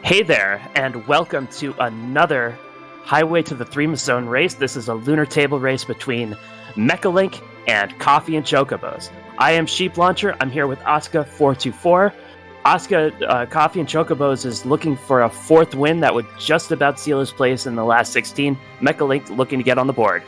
Hey there, and welcome to another Highway to the Threemus Zone race. This is a lunar table race between Mechalink and CoffeeAndChocobos. I am Sheep Launcher. I'm here with FF4FE. CoffeeAndChocobos is looking for a fourth win that would just about seal his place in the last 16. Mechalink looking to get on the board.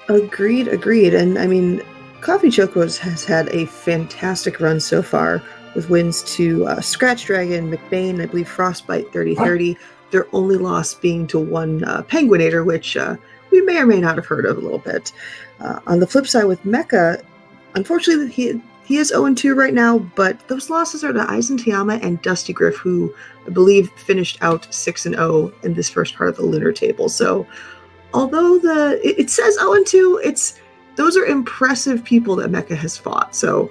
Agreed. And I mean, Coffee Chocos has had a fantastic run so far with wins to Scratch Dragon, McBain, I believe Frostbite 30-30. Their only loss being to one Penguinator, which we may or may not have heard of a little bit. On the flip side with Mecha, unfortunately, he is 0-2 right now, but those losses are to Aizen Tiyama and Dusty Griff, who I believe finished out 6-0 in this first part of the lunar table. So although it says 0-2, those are impressive people that Mecha has fought. So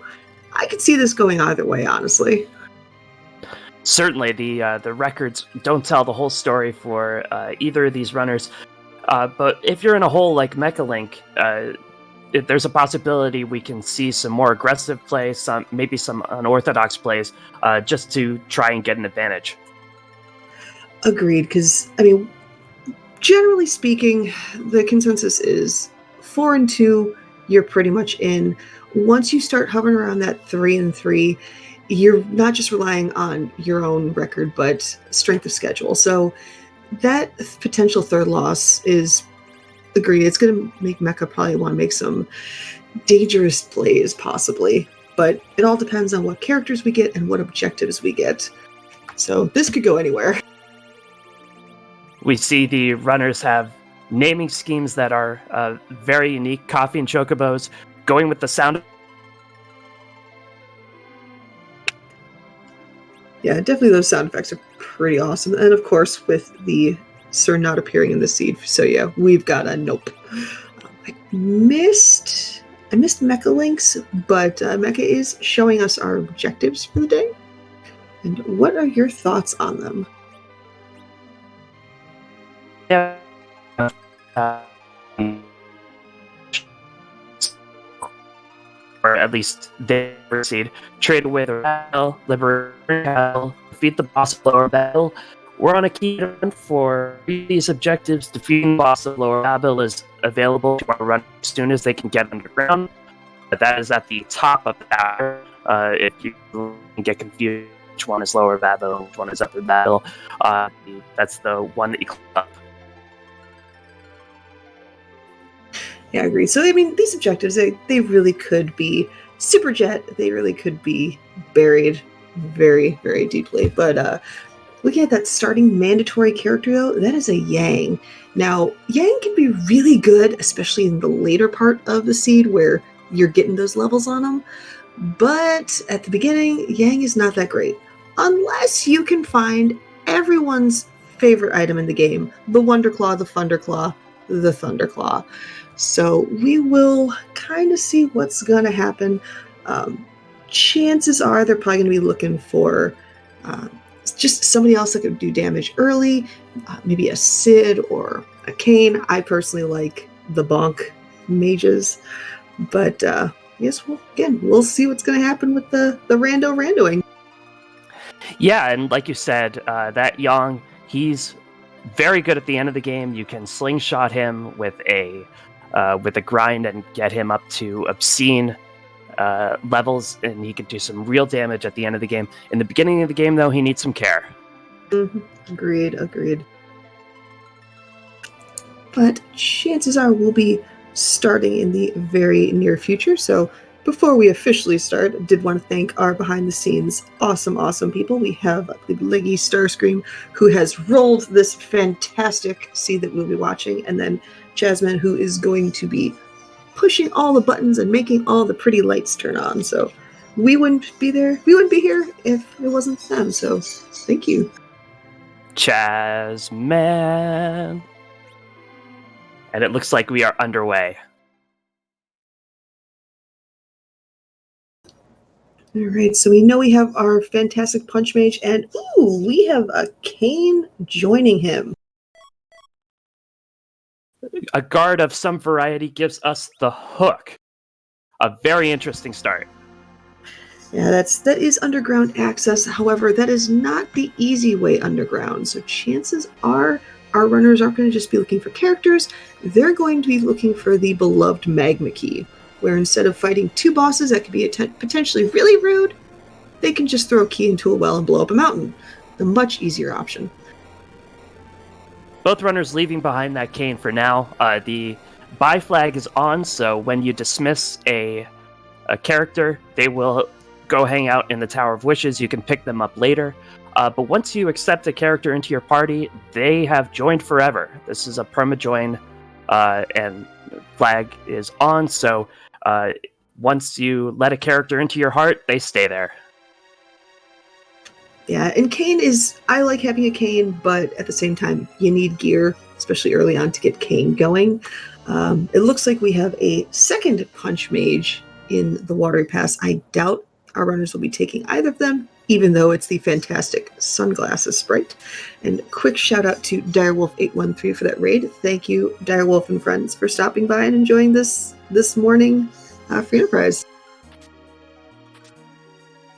I could see this going either way, honestly. Certainly, the records don't tell the whole story for either of these runners. But if you're in a hole like Mechalink, there's a possibility we can see some more aggressive plays, maybe some unorthodox plays, just to try and get an advantage. Agreed, because, I mean, generally speaking, the consensus is 4-2, you're pretty much in. Once you start hovering around that 3-3, you're not just relying on your own record, but strength of schedule. So that potential third loss is agreed. It's going to make Mecha probably want to make some dangerous plays, possibly. But it all depends on what characters we get and what objectives we get. So this could go anywhere. We see the runners have naming schemes that are very unique. CoffeeAndChocobos going with the sound. Yeah, definitely those sound effects are pretty awesome. And of course, with the Sir not appearing in the seed. So yeah, we've got a nope. I missed Mechalinks, but Mecha is showing us our objectives for the day. And what are your thoughts on them? Or at least they proceed. Trade away the battle, liberate battle, defeat the boss of lower battle. We're on a key event for these objectives. Defeating the boss of lower battle is available to our run as soon as they can get underground. But that is at the top of the hour. If you get confused, which one is lower battle, which one is upper battle, that's the one that you click up. Yeah, I agree. So, I mean, these objectives, they really could be Super Jet. They really could be buried very, very deeply. But looking at that starting mandatory character, though, that is a Yang. Now, Yang can be really good, especially in the later part of the seed where you're getting those levels on them. But at the beginning, Yang is not that great. Unless you can find everyone's favorite item in the game, the Wonder Claw, the Thunder Claw, the Thunder Claw. So we will kind of see what's going to happen. Chances are they're probably going to be looking for just somebody else that could do damage early, maybe a Sid or a Kane. I personally like the Bonk mages. But yes, we'll see what's going to happen with the randoing. Yeah, and like you said, that Yang, he's very good at the end of the game. You can slingshot him with a grind and get him up to obscene levels, and he can do some real damage at the end of the game. In the beginning of the game, though, he needs some care. Mm-hmm. Agreed. But chances are we'll be starting in the very near future. So before we officially start, I did want to thank our behind-the-scenes awesome people. We have Leggy Starscream, who has rolled this fantastic seed that we'll be watching, and then Jasmine, who is going to be pushing all the buttons and making all the pretty lights turn on. So we wouldn't be here if it wasn't them. So thank you. Jasmine. And it looks like we are underway. All right, so we know we have our fantastic Punch Mage, and we have a Kane joining him. A guard of some variety gives us the hook. A very interesting start. Yeah, that is underground access. However, that is not the easy way underground. So chances are our runners aren't going to just be looking for characters. They're going to be looking for the beloved magma key, where instead of fighting two bosses that could be potentially really rude, they can just throw a key into a well and blow up a mountain. The much easier option. Both runners leaving behind that cane for now. The buy flag is on, so when you dismiss a character, they will go hang out in the Tower of Wishes. You can pick them up later. But once you accept a character into your party, they have joined forever. This is a perma-join, and flag is on, so once you let a character into your heart, they stay there. Yeah, and cane is, I like having a cane, but at the same time, you need gear, especially early on, to get cane going. It looks like we have a second punch mage in the Watery Pass. I doubt our runners will be taking either of them, even though it's the fantastic sunglasses sprite. And quick shout out to Direwolf813 for that raid. Thank you, Direwolf and friends, for stopping by and enjoying this morning free enterprise.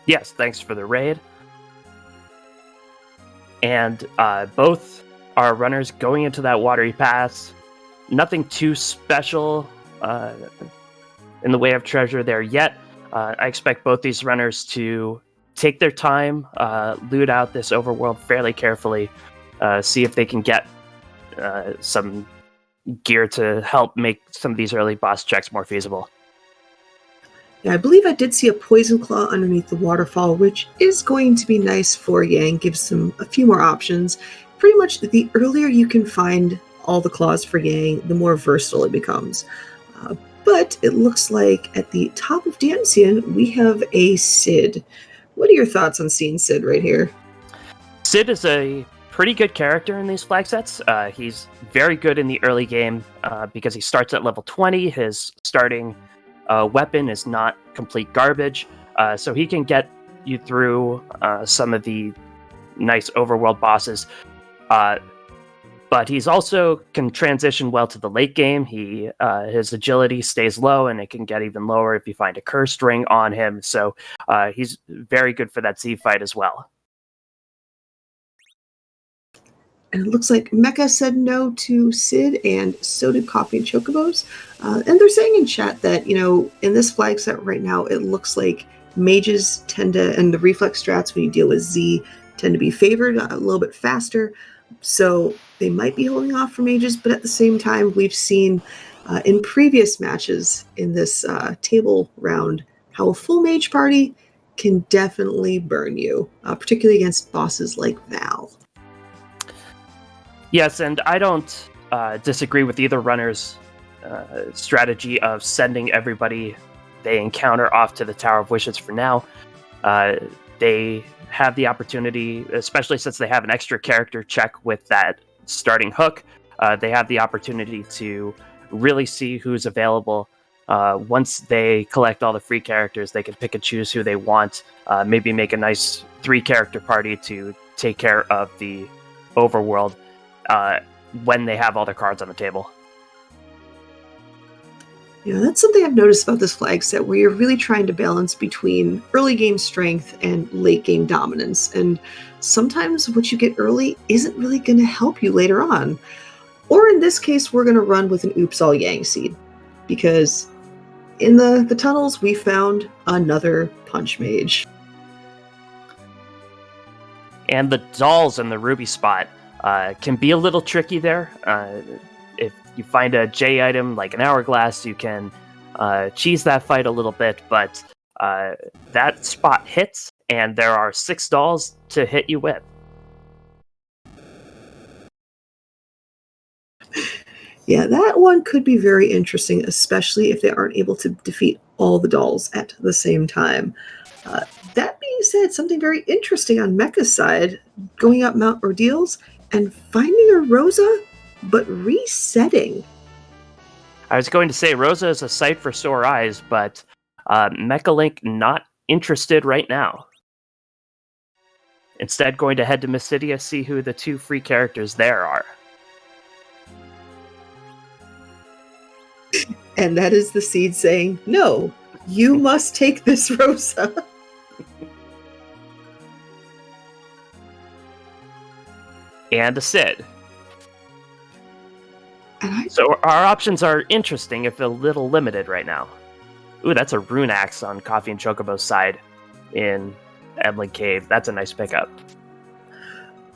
Yes, thanks for the raid. And both our runners going into that Watery Pass. Nothing too special in the way of treasure there yet. I expect both these runners to take their time, loot out this overworld fairly carefully, see if they can get some gear to help make some of these early boss checks more feasible. Yeah, I believe I did see a poison claw underneath the waterfall, which is going to be nice for Yang, gives them a few more options. Pretty much the earlier you can find all the claws for Yang, the more versatile it becomes. But it looks like at the top of Dancian, we have a Sid. What are your thoughts on seeing Sid right here? Sid is a pretty good character in these flag sets. He's very good in the early game because he starts at level 20. His starting weapon is not complete garbage, so he can get you through some of the nice overworld bosses. But he's also can transition well to the late game. His agility stays low, and it can get even lower if you find a cursed ring on him. So he's very good for that Z fight as well. And it looks like Mecha said no to Sid, and so did CoffeeAndChocobos. And they're saying in chat that, in this flag set right now, it looks like mages tend to, and the reflex strats when you deal with Z, tend to be favored a little bit faster. So they might be holding off for mages, but at the same time, we've seen in previous matches in this table round how a full mage party can definitely burn you, particularly against bosses like Val. Yes, and I don't disagree with either runner's strategy of sending everybody they encounter off to the Tower of Wishes for now. They have the opportunity, especially since they have an extra character check with that starting hook, they have the opportunity to really see who's available. Once they collect all the free characters, they can pick and choose who they want, maybe make a nice 3-character party to take care of the overworld when they have all their cards on the table. Yeah, that's something I've noticed about this flag set, where you're really trying to balance between early game strength and late game dominance. And sometimes what you get early isn't really going to help you later on. Or in this case, we're going to run with an Oops All Yang seed, because in the tunnels, we found another punch mage. And the dolls in the ruby spot can be a little tricky there. If you find a J item like an hourglass, you can cheese that fight a little bit, but that spot hits, and there are 6 dolls to hit you with. Yeah, that one could be very interesting, especially if they aren't able to defeat all the dolls at the same time. That being said, something very interesting on Mecha's side, going up Mount Ordeals and finding a Rosa, but resetting. I was going to say Rosa is a sight for sore eyes, but Mechalink not interested right now. Instead, going to head to Mysidia, see who the 2 free characters there are. And that is the seed saying, no, you must take this Rosa. and a Sid. And So our options are interesting, if a little limited right now. Ooh, that's a rune axe on Coffee and Chocobo's side in Edlin Cave. That's a nice pickup.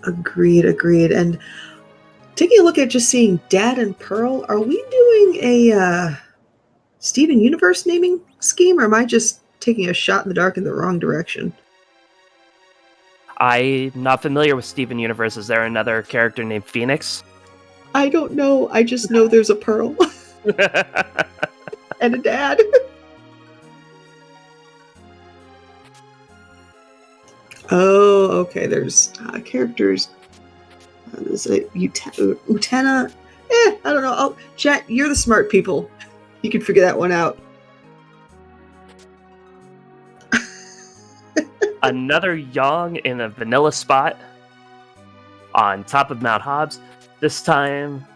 agreed. And taking a look at just seeing Dad and Pearl, are we doing a Steven Universe naming scheme, or am I just taking a shot in the dark in the wrong direction? I'm not familiar with Steven Universe. Is there another character named Phoenix? I don't know. I just know there's a Pearl and a Dad. Oh, okay. There's characters. There's a Utena. I don't know. Oh, chat. You're the smart people. You can figure that one out. Another Yang in a vanilla spot on top of Mount Hobbs. This time,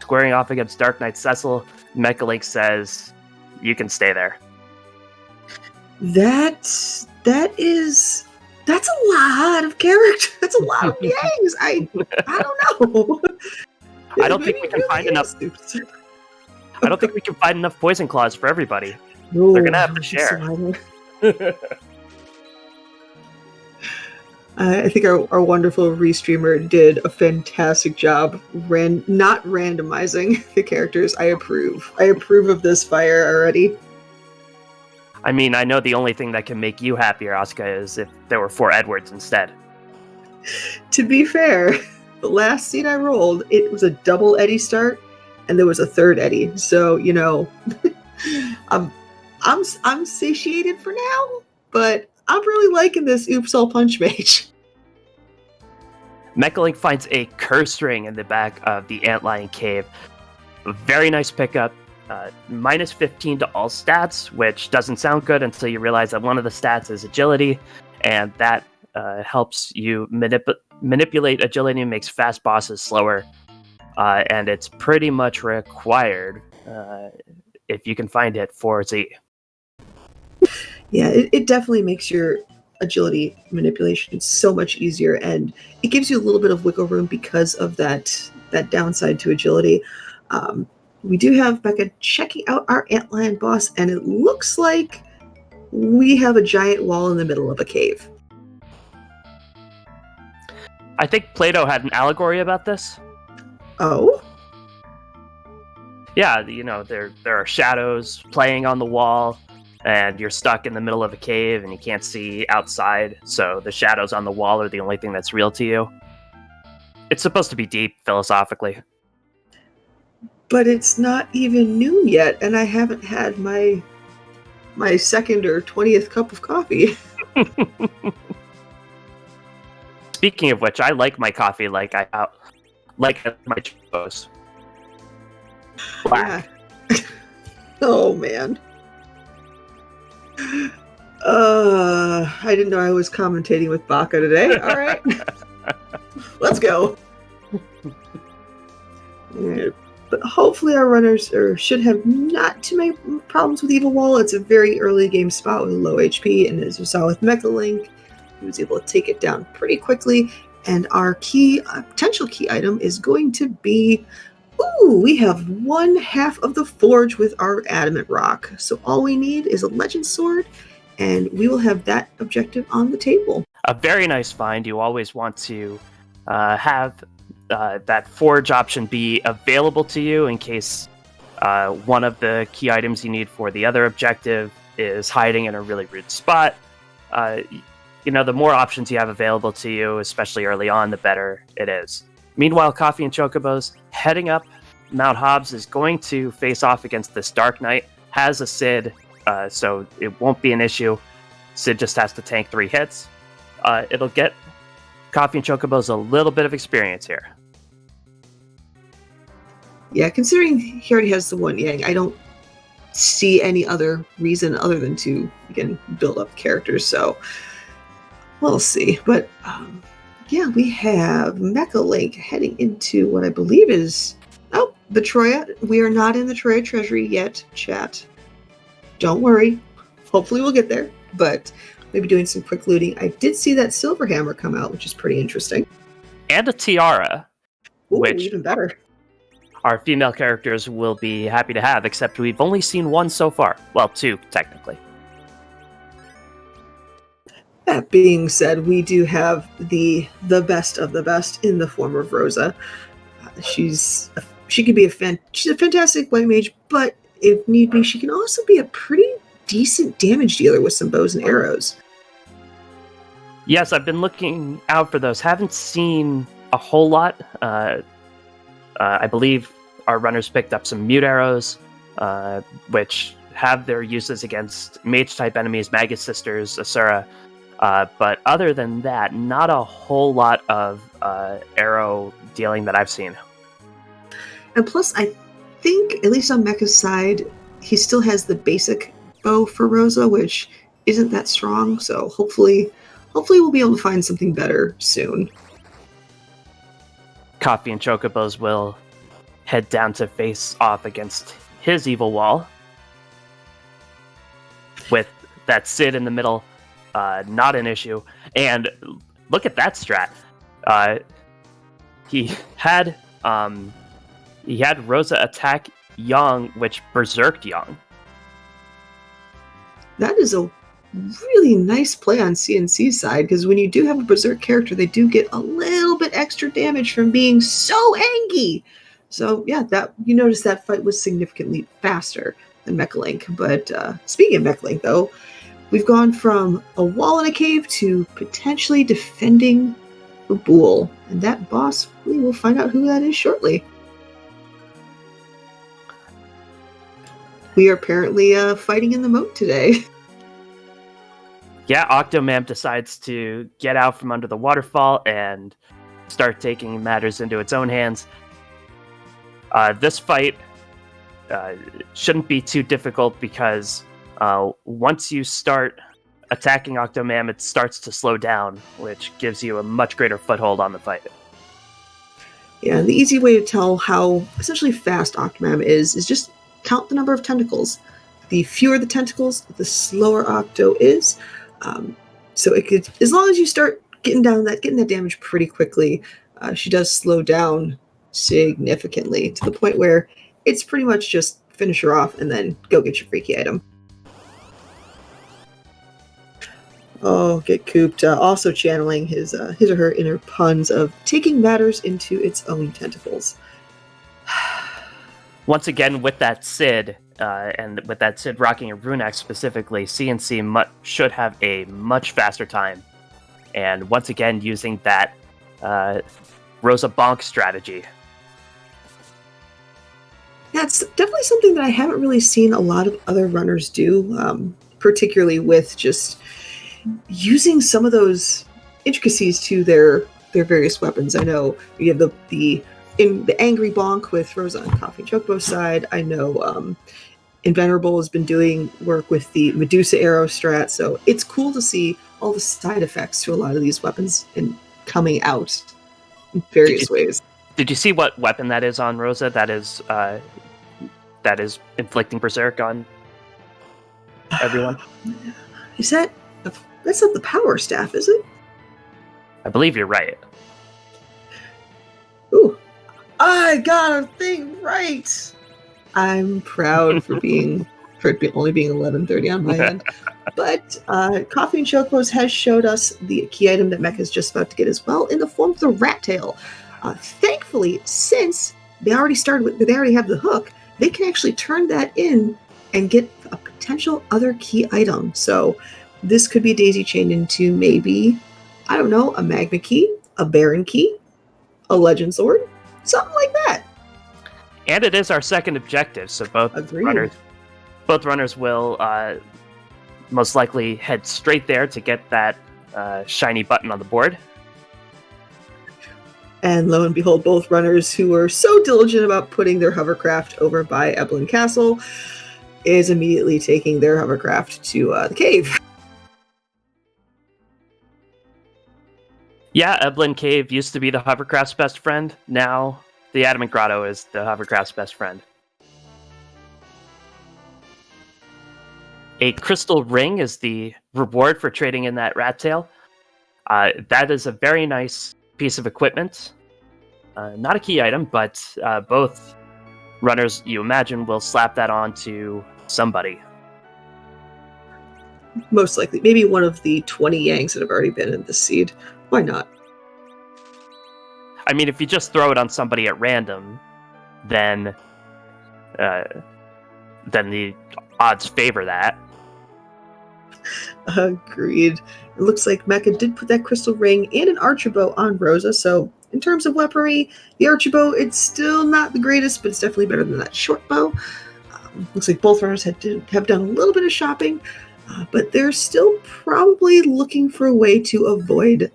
squaring off against Dark Knight Cecil, Mechalink says, "You can stay there." That's a lot of character. That's a lot of Yangs. I don't know. I don't think we can find enough. I don't think we can find enough poison claws for everybody. No, They're gonna have to share. I think our wonderful restreamer did a fantastic job not randomizing the characters. I approve. I approve of this fire already. I mean, I know the only thing that can make you happier, Asuka, is if there were 4 Edwards instead. To be fair, the last scene I rolled, it was a double Eddie start, and there was a third Eddie. So, you know, I'm satiated for now, but I'm really liking this Oops All Punch Mage. Mechalink finds a curse ring in the back of the Antlion Cave. A very nice pickup. Minus 15 to all stats, which doesn't sound good until you realize that one of the stats is agility, and that helps you manipulate agility and makes fast bosses slower. And it's pretty much required, if you can find it, for Z. Yeah, it definitely makes your agility manipulation so much easier, and it gives you a little bit of wiggle room because of that downside to agility. We do have Becca checking out our Antlion boss, and it looks like we have a giant wall in the middle of a cave. I think Plato had an allegory about this. Oh? Yeah, you know, there are shadows playing on the wall, and you're stuck in the middle of a cave and you can't see outside, so the shadows on the wall are the only thing that's real to you. It's supposed to be deep, philosophically. But it's not even noon yet, and I haven't had my second or 20th cup of coffee. Speaking of which, I like my coffee like my Chocobos. Black. Yeah. Oh, man. I didn't know I was commentating with Baka today. All right. Let's go. Yeah. But hopefully our runners should have not too many problems with Evil Wall. It's a very early game spot with low HP, and as we saw with Mechalink, he was able to take it down pretty quickly. And our potential key item is going to be, we have 1/2 of the forge with our adamant rock. So all we need is a legend sword, and we will have that objective on the table. A very nice find. You always want to have that forge option be available to you in case one of the key items you need for the other objective is hiding in a really rude spot. You know, the more options you have available to you, especially early on, the better it is. Meanwhile, Coffee and Chocobos heading up Mount Hobbs is going to face off against this Dark Knight. Has a Sid, so it won't be an issue. Sid just has to tank 3 hits. It'll get Coffee and Chocobos a little bit of experience here. Yeah, considering he already has the 1 Yang, I don't see any other reason other than to, again, build up characters. So we'll see. But yeah, we have Mechalink heading into what I believe is the Troya. We are not in the Troya Treasury yet, chat. Don't worry. Hopefully we'll get there. But maybe doing some quick looting. I did see that Silver Hammer come out, which is pretty interesting. and a tiara, Ooh, which even better. our female characters will be happy to have, except we've only seen one so far. Well, two, technically. That being said, we do have the best of the best in the form of Rosa. She can be she's a fantastic white mage, but if need be, she can also be a pretty decent damage dealer with some bows and arrows. Yes, I've been looking out for those. Haven't seen a whole lot. I believe our runners picked up some mute arrows, which have their uses against mage-type enemies, Magus Sisters, Asura. But other than that, not a whole lot of arrow dealing that I've seen. And plus, I think, at least on Mecha's side, he still has the basic bow for Rosa, which isn't that strong, so hopefully we'll be able to find something better soon. CoffeeAndChocobos will head down to face off against his evil wall. With that Cid in the middle, not an issue. And look at that strat. He had Rosa attack Yang, which berserked Yang. That is a really nice play on CNC's side, because when you do have a berserk character, they do get a little bit extra damage from being so angry. So yeah, that you notice that fight was significantly faster than Mechalink. But speaking of Mechalink, though, we've gone from a wall in a cave to potentially defending the Bool, and that boss, we will find out who that is shortly. We are apparently fighting in the moat today. Yeah, Octomam decides to get out from under the waterfall and start taking matters into its own hands. This fight shouldn't be too difficult because once you start attacking Octomam, it starts to slow down, which gives you a much greater foothold on the fight. Yeah, the easy way to tell how essentially fast Octomam is just count the number of tentacles. The fewer the tentacles, the slower Octo is. So it could, as long as you start getting that damage pretty quickly, she does slow down significantly to the point where it's pretty much just finish her off and then go get your freaky item. Oh, get cooped. Also channeling his or her inner puns of taking matters into its own tentacles. Once again, with that Cid, and with that Cid rocking a rune axe specifically, CNC should have a much faster time. And once again, using that Rosa Bonk strategy. That's definitely something that I haven't really seen a lot of other runners do, particularly with just using some of those intricacies to their various weapons. I know you have the angry bonk with Rosa on CoffeeAndChocobos side. I know Invenerable has been doing work with the Medusa arrow strat, so it's cool to see all the side effects to a lot of these weapons and coming out in various ways. Did you see what weapon that is on Rosa? That is inflicting berserk on everyone. That's not the power staff, is it? I believe you're right. Ooh, I got a thing right. I'm proud for it only being 11:30 on my end. But CoffeeAndChocobos has showed us the key item that Mecha is just about to get as well, in the form of the rat tail. Thankfully, since they already have the hook, they can actually turn that in and get a potential other key item. So this could be daisy chained into maybe, I don't know, a Magna key, a Baron key, a Legend sword, something like that. And it is our second objective, so both runners will most likely head straight there to get that shiny button on the board. And lo and behold, both runners who were so diligent about putting their hovercraft over by Eblin Castle is immediately taking their hovercraft to the cave. Yeah, Eblin Cave used to be the hovercraft's best friend. Now the Adamant Grotto is the hovercraft's best friend. A crystal ring is the reward for trading in that rat tail. That is a very nice piece of equipment. Not a key item, but both runners, you imagine, will slap that onto somebody. Most likely. Maybe one of the 20 Yangs that have already been in the seed. Why not? I mean, if you just throw it on somebody at random, then the odds favor that. Agreed. It looks like Mecha did put that crystal ring and an archer bow on Rosa, so in terms of weaponry, the archer bow, it's still not the greatest, but it's definitely better than that short bow. Looks like both runners have done a little bit of shopping, but they're still probably looking for a way to avoid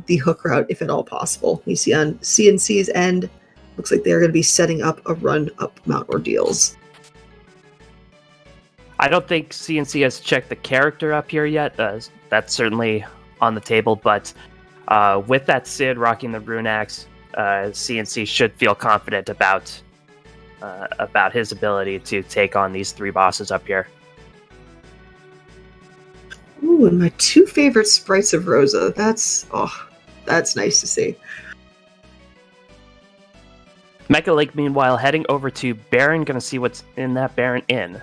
the hook route, if at all possible. You see on CNC's end, looks like they're going to be setting up a run up Mount Ordeals. I don't think CNC has checked the character up here yet. That's certainly on the table, but with that Sid rocking the rune axe, CNC should feel confident about his ability to take on these three bosses up here. Ooh, and my two favorite sprites of Rosa. That's nice to see. Mechalink, meanwhile, heading over to Baron, gonna see what's in that Baron Inn.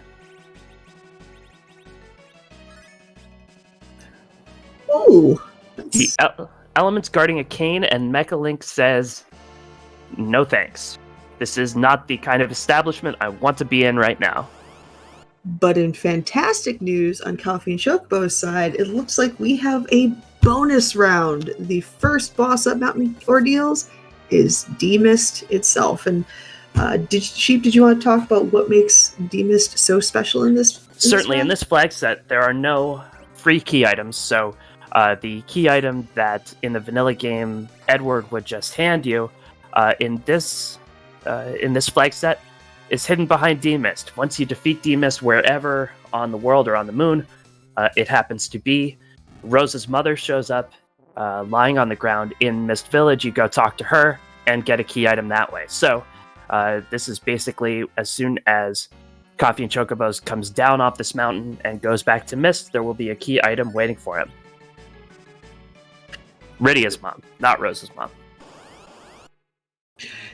Ooh. The elements guarding a cane, and Mechalink says, "No thanks. This is not the kind of establishment I want to be in right now." But in fantastic news on Coffee and Chocobo's side, it looks like we have a bonus round. The first boss up Mountain Ordeals is D-Mist itself. And did you want to talk about what makes D-Mist so special in this? Certainly, in this flag set, there are no free key items. So the key item that in the vanilla game Edward would just hand you, in this flag set, is hidden behind D-Mist. Once you defeat D-Mist wherever on the world or on the moon it happens to be, Rosa's mother shows up lying on the ground in Mist Village. You go talk to her and get a key item that way. So this is basically as soon as Coffee and Chocobos comes down off this mountain and goes back to Mist, there will be a key item waiting for him. Rydia's mom, not Rosa's mom.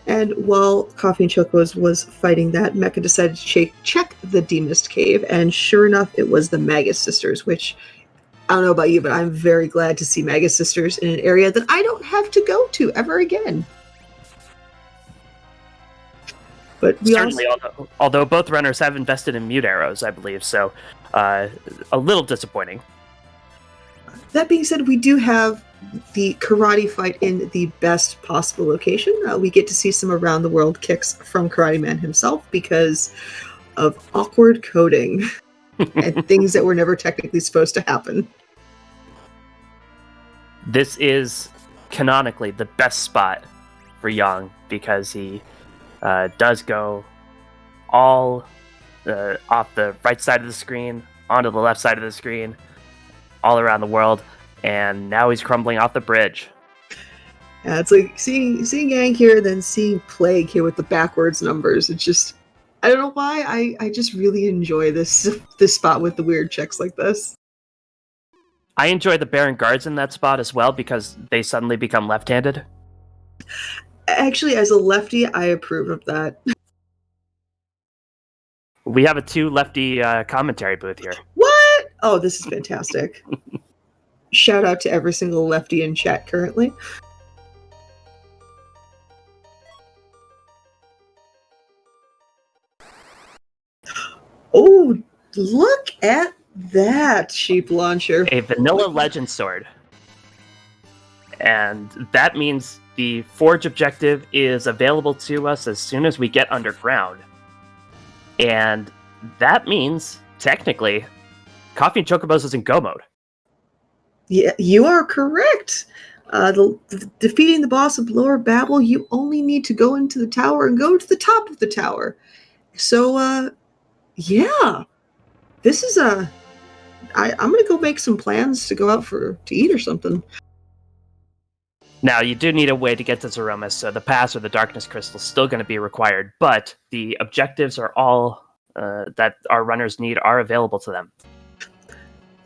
And while Coffee and Chocobos was fighting that, Mecha decided to check the D-Mist cave, and sure enough, it was the Magus Sisters, which, I don't know about you, but I'm very glad to see Magus Sisters in an area that I don't have to go to ever again. But certainly, although both runners have invested in mute arrows, I believe, so a little disappointing. That being said, we do have the karate fight in the best possible location. We get to see some around the world kicks from Karate Man himself because of awkward coding and things that were never technically supposed to happen. This is canonically the best spot for Yang because he does go all off the right side of the screen, onto the left side of the screen, all around the world. And now he's crumbling off the bridge. Yeah, it's like seeing Yang here, then seeing Plague here with the backwards numbers. It's just, I don't know why, I just really enjoy this spot with the weird checks like this. I enjoy the Baron guards in that spot as well because they suddenly become left-handed. Actually, as a lefty, I approve of that. We have a two lefty commentary booth here. What? Oh, this is fantastic. Shout out to every single lefty in chat currently. Oh, look at that sheep launcher. A vanilla legend sword. And that means the Forge objective is available to us as soon as we get underground. And that means, technically, Coffee and Chocobos is in go mode. Yeah, you are correct. Defeating the boss of Lower Babel, you only need to go into the tower and go to the top of the tower. So, yeah. This is I'm going to go make some plans to go out to eat or something. Now, you do need a way to get to Zeromus, so the pass or the darkness crystal is still going to be required, but the objectives are all that our runners need are available to them.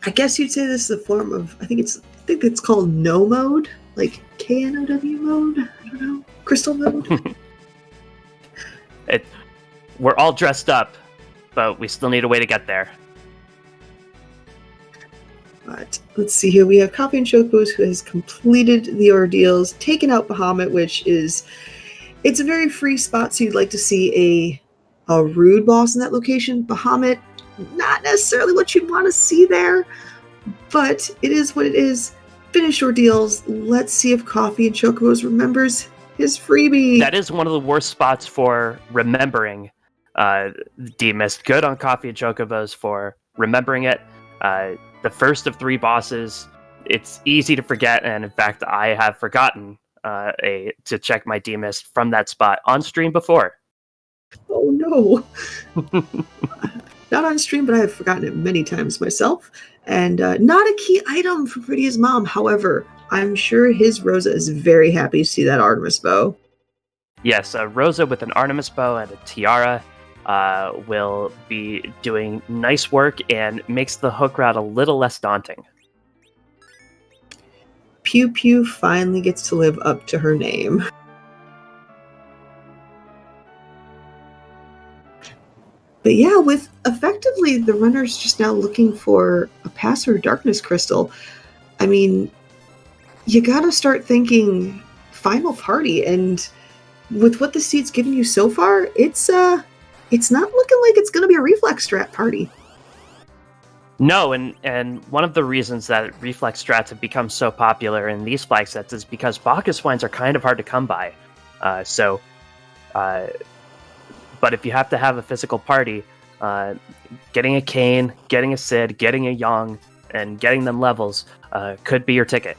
I guess you'd say this is a form of, I think it's called no mode. like KNOW mode? I don't know. Crystal mode? We're all dressed up, but we still need a way to get there. But let's see here. We have CoffeeAndChocobos, who has completed the ordeals, taken out Bahamut, which is... It's a very free spot, so you'd like to see a rude boss in that location. Bahamut, not necessarily what you'd want to see there, but it is what it is. Finished ordeals. Let's see if CoffeeAndChocobos remembers his freebie. That is one of the worst spots for remembering D-Mist. Good on CoffeeAndChocobos for remembering it. The first of 3 bosses, it's easy to forget, and in fact, I have forgotten to check my D-Mist from that spot on stream before. Oh no. Not on stream, but I have forgotten it many times myself. And not a key item for Pretty's mom. However, I'm sure his Rosa is very happy to see that Artemis bow. Yes, Rosa with an Artemis bow and a tiara will be doing nice work and makes the hook route a little less daunting. Pew Pew finally gets to live up to her name. But yeah, with effectively the runners just now looking for a Passer Darkness Crystal, I mean, you gotta start thinking final party, and with what the seat's given you so far, it's not looking like it's gonna be a reflex strat party. No, and one of the reasons that reflex strats have become so popular in these flag sets is because Bacchus wines are kind of hard to come by. But if you have to have a physical party, getting a Kane, getting a Sid, getting a Yang, and getting them levels could be your ticket.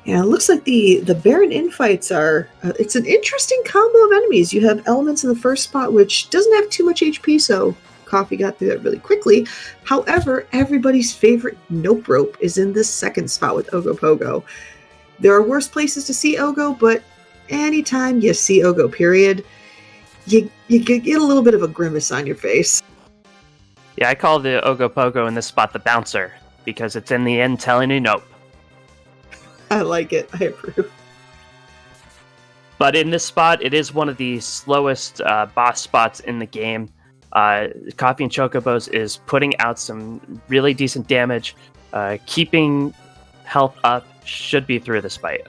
Yeah, it looks like the Baron infights are... it's an interesting combo of enemies. You have Elements in the first spot, which doesn't have too much HP, so Coffee got through that really quickly. However, everybody's favorite Nope Rope is in this second spot with Ogopogo. There are worse places to see Ogo, but anytime you see Ogo, period, you get a little bit of a grimace on your face. Yeah, I call the Ogopogo in this spot the bouncer, because it's in the end telling you nope. I like it. I approve. But in this spot, it is one of the slowest boss spots in the game. CoffeeAndChocobos is putting out some really decent damage. Keeping health up should be through this fight.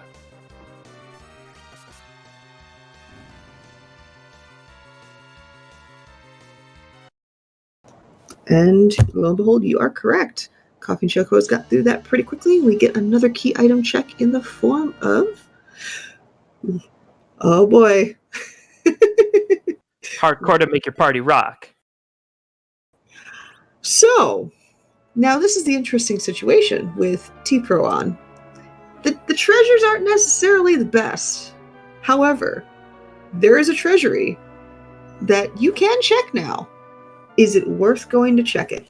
And lo and behold, you are correct. CoffeeAndChocobos got through that pretty quickly. We get another key item check in the form of... Oh boy. Hardcore to make your party rock. So, now this is the interesting situation with T-Pro on. The treasures aren't necessarily the best. However, there is a treasury that you can check now. Is it worth going to check it?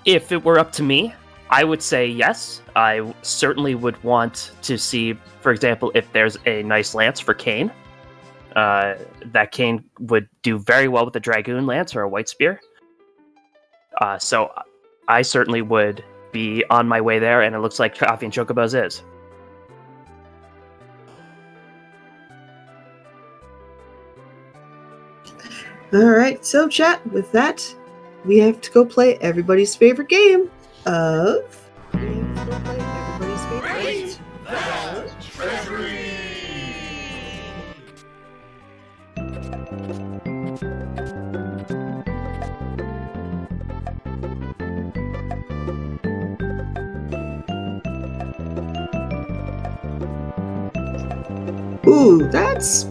If it were up to me, I would say yes. I certainly would want to see, for example, if there's a nice lance for Kane. That Kane would do very well with a Dragoon Lance or a White Spear. So I certainly would be on my way there, and it looks like CoffeeAndChocobos is. Alright, so chat, with that, we have to go play everybody's favorite game of... Treasury! Ooh, that's...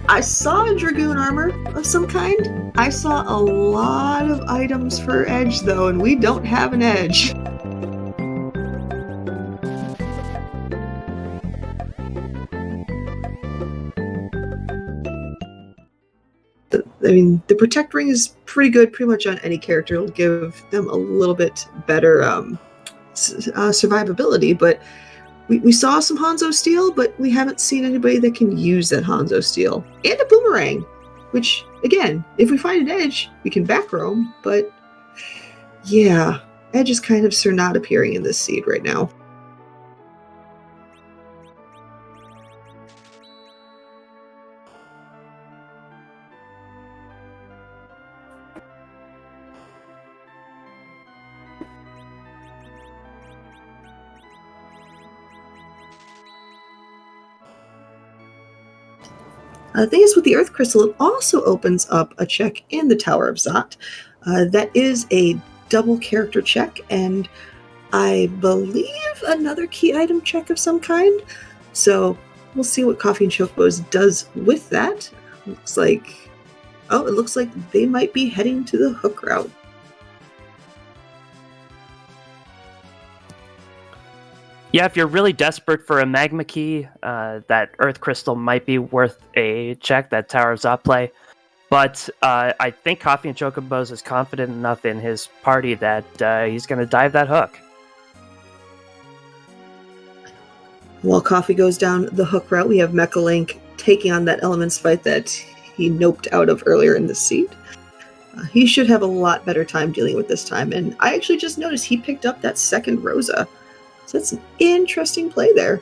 I saw a Dragoon armor of some kind. I saw a lot of items for Edge, though, and we don't have an Edge. The Protect Ring is pretty good pretty much on any character. It'll give them a little bit better survivability, but we saw some Hanzo Steel, but we haven't seen anybody that can use that Hanzo Steel. And a Boomerang, which, again, if we find an Edge, we can back roam, but Yeah, Edge is kind of sir not appearing in this seed right now. The thing is, with the Earth Crystal, it also opens up a check in the Tower of Zot. That is a double character check, and I believe another key item check of some kind. So we'll see what Coffee and Chocobos does with that. Looks like, it looks like they might be heading to the hook route. Yeah, if you're really desperate for a magma key, that Earth Crystal might be worth a check, that Tower of Zot play. But I think Coffee and Chocobos is confident enough in his party that he's going to dive that hook. While Coffee goes down the hook route, we have Mechalink taking on that Elements fight that he noped out of earlier in the seed. He should have a lot better time dealing with this time, and I actually just noticed he picked up that second Rosa. So that's an interesting play there.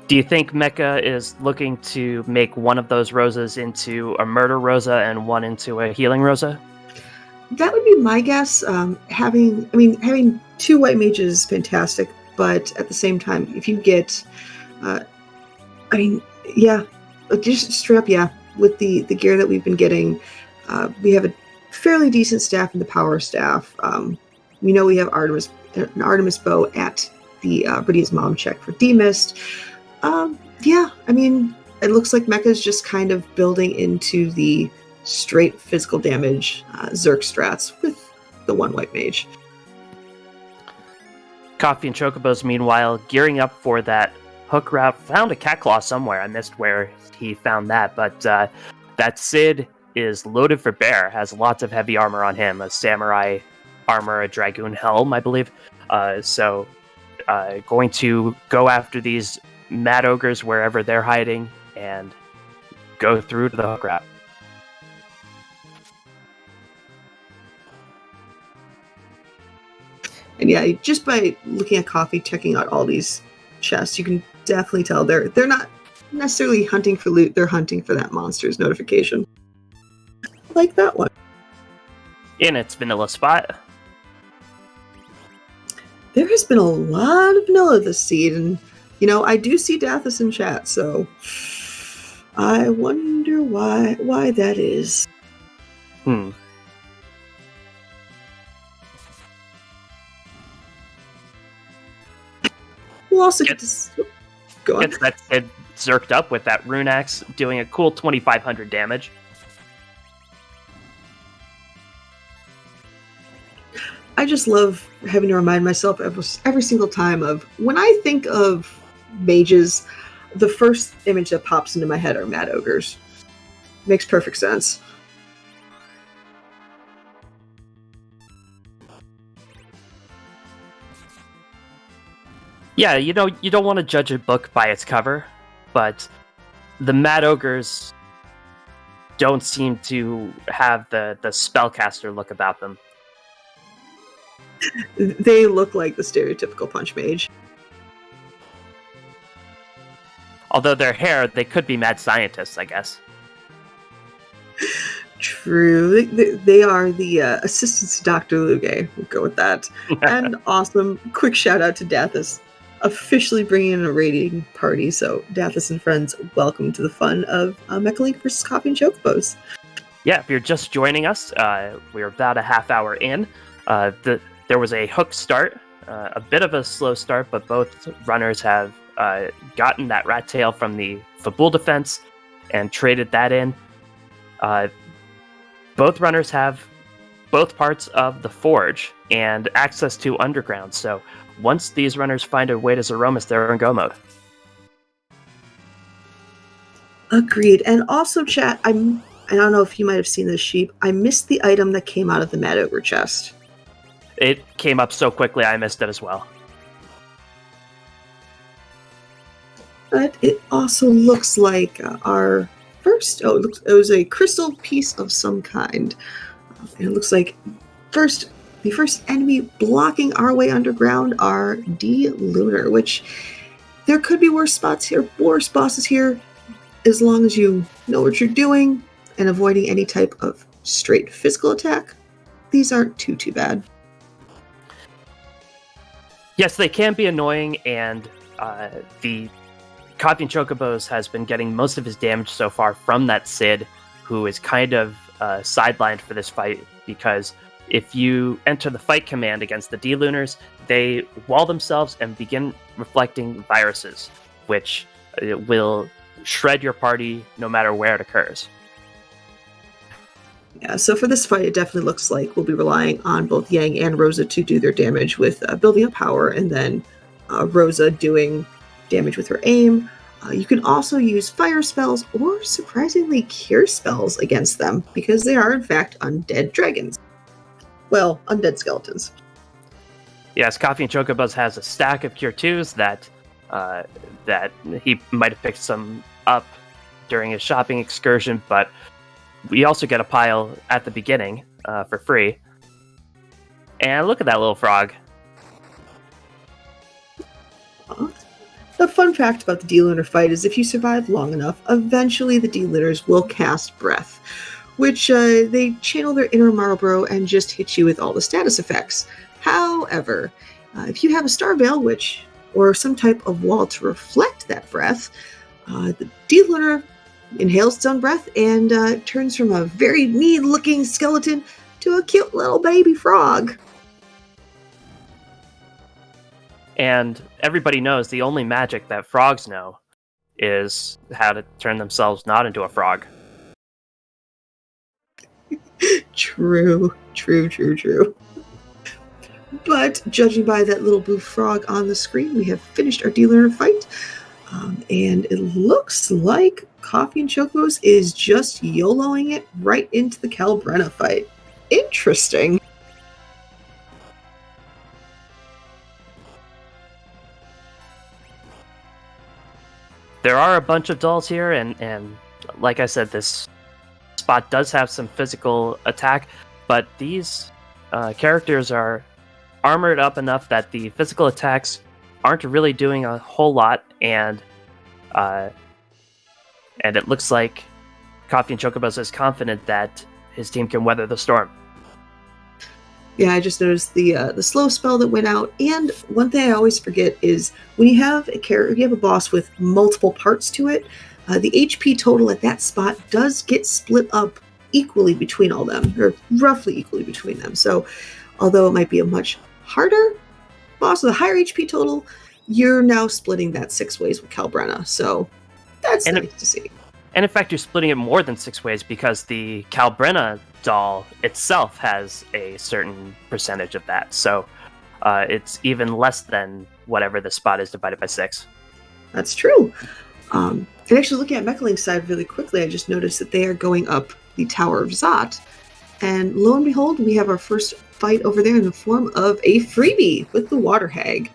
Do you think Mecha is looking to make one of those Rosas into a Murder Rosa and one into a Healing Rosa? That would be my guess. Having two white mages is fantastic, but at the same time, if you get, just straight up, with the gear that we've been getting, we have a fairly decent staff in the power staff. We know we have an Artemis bow at the Bridia's mom check for demist. It looks like Mecha's just kind of building into the straight physical damage Zerk strats with the one white mage. Coffee and Chocobos, meanwhile, gearing up for that hook route. Found a cat claw somewhere. I missed where he found that, but that Cid is loaded for bear, has lots of heavy armor on him, a samurai armor, a dragoon helm, I believe. Going to go after these mad ogres wherever they're hiding and go through to the hook route. And just by looking at Coffee, checking out all these chests, you can definitely tell they're not necessarily hunting for loot, they're hunting for that monster's notification. Like that one. In its vanilla spot. There has been a lot of vanilla this seed, and I do see Dathis in chat, so I wonder why that is. We'll also get to go on. Gets that Cid zerked up with that rune axe, doing a cool 2,500 damage. I just love having to remind myself every single time of when I think of mages, the first image that pops into my head are mad ogres. Makes perfect sense. Yeah, you don't want to judge a book by its cover, but the mad ogres don't seem to have the spellcaster look about them. They look like the stereotypical punch mage. Although their hair, they could be mad scientists, I guess. True. They are the assistants to Dr. Luge. We'll go with that. And awesome. Quick shout out to Dathis, officially bringing in a raiding party. So Dathis and friends, welcome to the fun of Mechalink versus Coffee and Chocobos. Yeah, if you're just joining us, we're about a half hour in. There was a hook start, a bit of a slow start, but both runners have gotten that rat tail from the Fabul defense and traded that in. Both runners have both parts of the forge and access to underground, so once these runners find a way to Zeromus, they're in go mode. Agreed. And also, chat, I don't know if you might have seen this sheep. I missed the item that came out of the Mad Ogre chest. It came up so quickly, I missed it as well. But it also looks like our first... it was a crystal piece of some kind. And it looks like the first enemy blocking our way underground are D-Lunar, which there could be worse bosses here, as long as you know what you're doing and avoiding any type of straight physical attack. These aren't too bad. Yes, they can be annoying, and the CoffeeAndChocobos has been getting most of his damage so far from that Sid, who is kind of sidelined for this fight, because if you enter the fight command against the D-Lunars, they wall themselves and begin reflecting viruses, which will shred your party no matter where it occurs. Yeah, so for this fight, it definitely looks like we'll be relying on both Yang and Rosa to do their damage with building up power, and then Rosa doing damage with her aim. You can also use fire spells or, surprisingly, cure spells against them, because they are, in fact, undead dragons. Well, undead skeletons. Yes, CoffeeAndChocobos has a stack of Cure 2s that he might have picked some up during his shopping excursion, but we also get a pile at the beginning for free. And look at that little frog. The fun fact about the D-Lunar fight is if you survive long enough, eventually the D-Lunars will cast Breath, which they channel their inner Marlboro and just hit you with all the status effects. However, if you have a Star Veil, or some type of wall to reflect that breath, the D-Lunar inhales its own breath and turns from a very mean-looking skeleton to a cute little baby frog. And everybody knows the only magic that frogs know is how to turn themselves not into a frog. True. But judging by that little blue frog on the screen, we have finished our D-Lunar fight. And it looks like CoffeeAndChocobos is just YOLOing it right into the Calbrenna fight. Interesting. There are a bunch of dolls here, and like I said, this spot does have some physical attack, but these characters are armored up enough that the physical attacks aren't really doing a whole lot, and it looks like CoffeeAndChocobos is confident that his team can weather the storm. Yeah, I just noticed the slow spell that went out, and one thing I always forget is when you have a boss with multiple parts to it, the HP total at that spot does get split up equally between all them, or roughly equally between them. So, although it might be a much harder boss with a higher HP total, you're now splitting that 6 ways with Calbrenna. So that's nice to see. And in fact, you're splitting it more than 6 ways, because the Calbrenna doll itself has a certain percentage of that. So it's even less than whatever the spot is divided by 6. That's true. And actually, looking at Mechalink's side really quickly, I just noticed that they are going up the Tower of Zot. And lo and behold, we have our first fight over there in the form of a freebie with the Water Hag.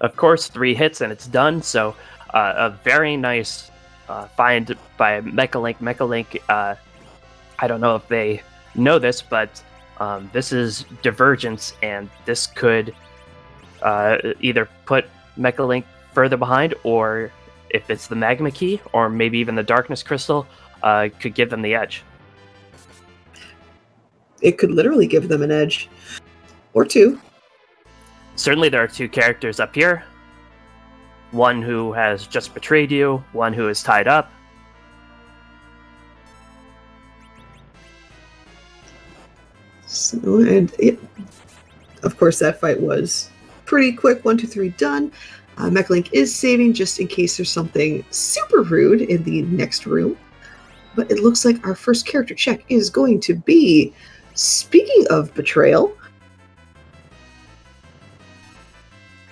Of course, 3 hits and it's done. So a very nice find by Mechalink. Mechalink, I don't know if they know this, but this is Divergence, and this could either put Mechalink further behind, or if it's the Magma Key, or maybe even the Darkness Crystal, could give them the edge. It could literally give them an edge. Or 2. Certainly there are 2 characters up here. One who has just betrayed you, one who is tied up. So, of course, that fight was pretty quick. 1, 2, 3, done. Mechalink is saving just in case there's something super rude in the next room. But it looks like our first character check is going to be, speaking of betrayal,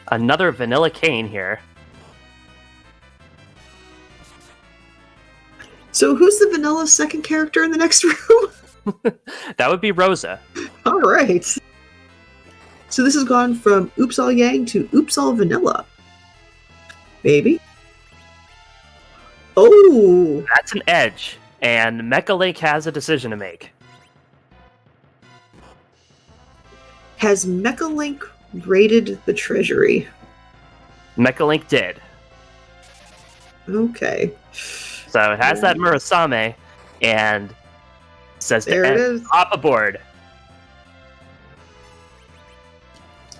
another Vanilla Cane here. So who's the vanilla second character in the next room? That would be Rosa. All right. So this has gone from Oops All Yang to Oops All Vanilla. Baby. Oh. That's an edge. And Mechalink has a decision to make. Has Mechalink raided the treasury? Mechalink did. Okay. So it has that Murasame and says There to it Edge, is. hop aboard.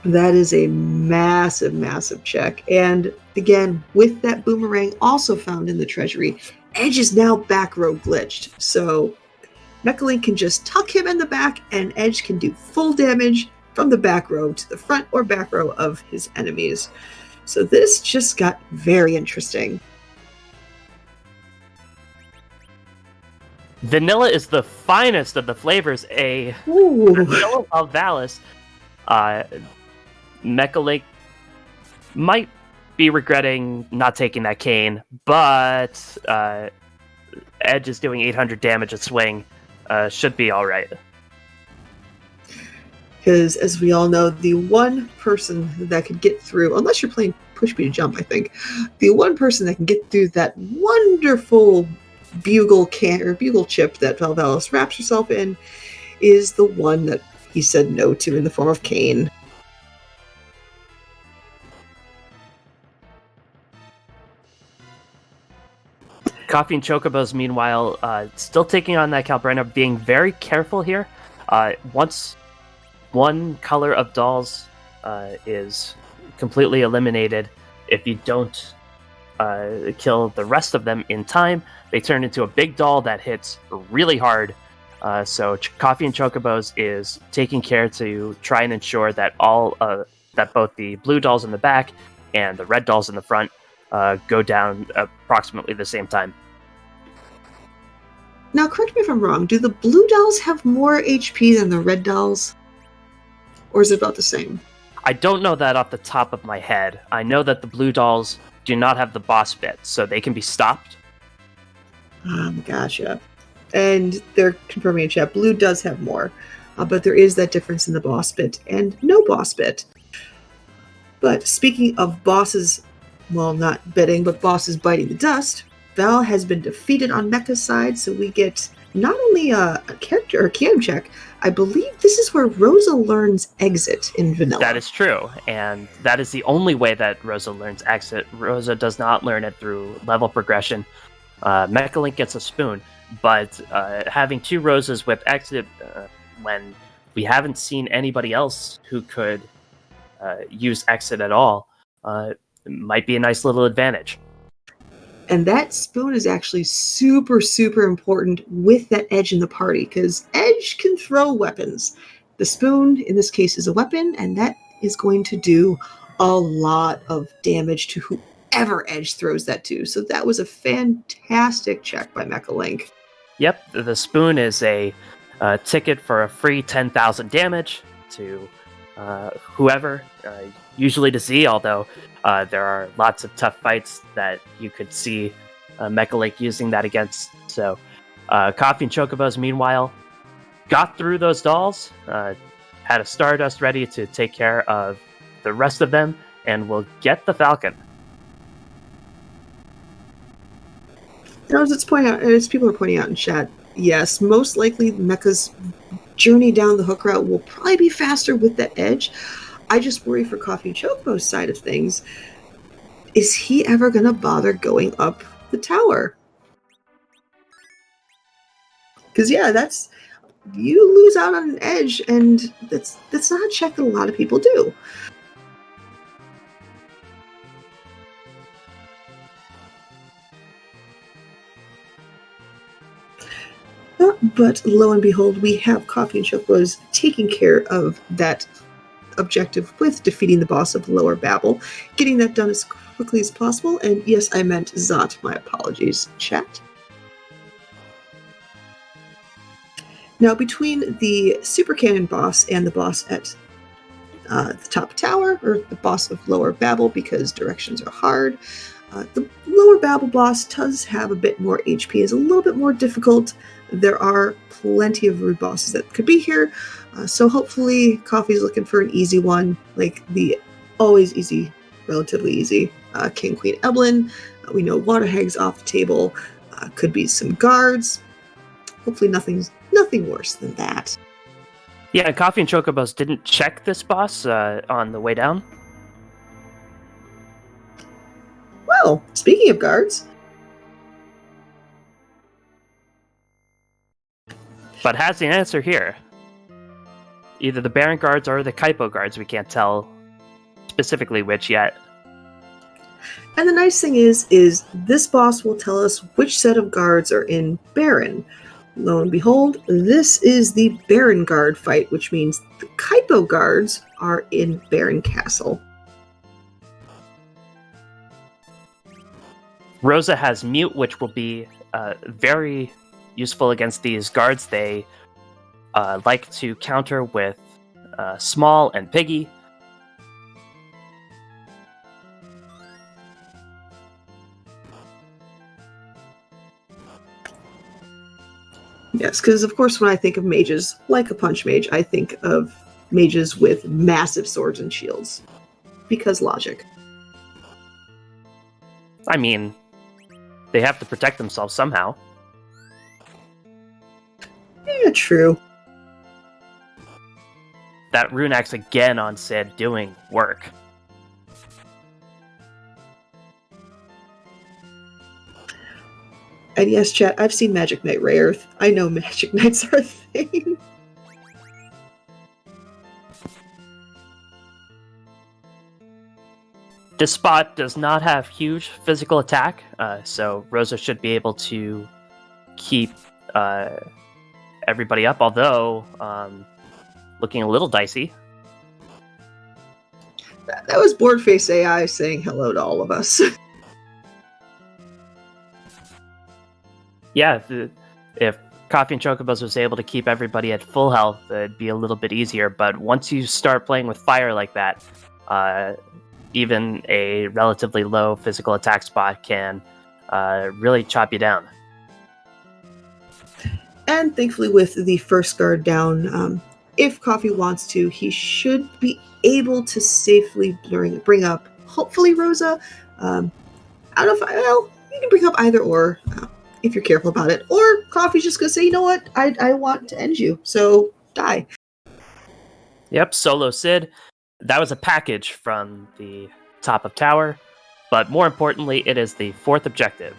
That is a massive, massive check. And again, with that boomerang also found in the treasury, Edge is now back row glitched. So Mechalink can just tuck him in the back, and Edge can do full damage from the back row to the front or back row of his enemies. So this just got very interesting. Vanilla is the finest of the flavors. Ooh. Vanilla of Valis. Mechalink might be regretting not taking that cane, but Edge is doing 800 damage a swing. Should be all right. Because, as we all know, the one person that could get through, unless you're playing Push Me to Jump, I think, the one person that can get through that wonderful bugle chip that Valvalis wraps herself in is the one that he said no to in the form of Kane. Coffee and Chocobos, meanwhile, still taking on that Calbrena, being very careful here. Once one color of dolls is completely eliminated, if you don't kill the rest of them in time, they turn into a big doll that hits really hard. So Coffee and Chocobos is taking care to try and ensure that that both the blue dolls in the back and the red dolls in the front go down approximately the same time. Now, correct me if I'm wrong, do the blue dolls have more HP than the red dolls? Or is it about the same? I don't know that off the top of my head. I know that the blue dolls do not have the boss bit, so they can be stopped. Gotcha. And they're confirming in chat, blue does have more, but there is that difference in the boss bit and no boss bit. But speaking of bosses, well, not biting, but bosses biting the dust, Val has been defeated on Mecha's side, so we get not only a character or canon check, I believe this is where Rosa learns exit in vanilla. That is true, and that is the only way that Rosa learns exit. Rosa does not learn it through level progression. Mechalink gets a spoon, but having two Rosas with exit when we haven't seen anybody else who could use exit at all might be a nice little advantage. And that spoon is actually super, super important with that Edge in the party, because Edge can throw weapons. The spoon, in this case, is a weapon, and that is going to do a lot of damage to whoever Edge throws that to. So that was a fantastic check by Mechalink. Yep, the spoon is a ticket for a free 10,000 damage to whoever, usually to Z, although there are lots of tough fights that you could see Mechalink using that against. So Coffee and Chocobos, meanwhile, got through those dolls, had a Stardust ready to take care of the rest of them, and will get the Falcon. Now, as people are pointing out in chat, yes, most likely Mecha's journey down the hook route will probably be faster with that Edge. I just worry for Coffee and Chocobo's side of things. Is he ever going to bother going up the tower? Because, yeah, you lose out on an Edge, and that's not a check that a lot of people do. But lo and behold, we have Coffee and Chocobos taking care of that objective with defeating the boss of Lower Babel, getting that done as quickly as possible. And yes, I meant Zot. My apologies, chat. Now, between the Super Cannon boss and the boss at the top tower, or the boss of Lower Babel, because directions are hard, the Lower Babel boss does have a bit more HP, is a little bit more difficult. There are plenty of rude bosses that could be here, so hopefully Coffee's looking for an easy one, like the always easy, relatively easy King Queen Evelyn. We know Water Hag's off the table. Could be some guards. hopefully nothing worse than that. Yeah, and Coffee and Chocobos didn't check this boss on the way down. Well, speaking of guards, But has the answer here. Either the Baron guards or the Kaipo guards. We can't tell specifically which yet. and the nice thing is this boss will tell us which set of guards are in Baron. Lo and behold, this is the Baron guard fight, which means the Kaipo guards are in Baron Castle. Rosa has Mute, which will be very useful against these guards. They like to counter with Small and Piggy. Yes, because of course when I think of mages like a punch mage, I think of mages with massive swords and shields. Because logic. I mean, they have to protect themselves somehow. Yeah, true. That rune axe again on Sid doing work. And yes, chat, I've seen Magic Knight Ray Earth. I know Magic Knights are a thing. This spot does not have huge physical attack, so Rosa should be able to keep everybody up, although looking a little dicey. That was Board Face AI saying hello to all of us. Yeah, if Coffee and Chocobos was able to keep everybody at full health, it'd be a little bit easier, but once you start playing with fire like that, even a relatively low physical attack spot can really chop you down. And thankfully with the first guard down, if Coffee wants to, he should be able to safely bring up, hopefully, Rosa. I don't know if you can bring up either or, if you're careful about it. Or Coffee's just going to say, you know what, I want to end you, so die. Yep, solo Sid. That was a package from the top of tower, but more importantly, it is the fourth objective.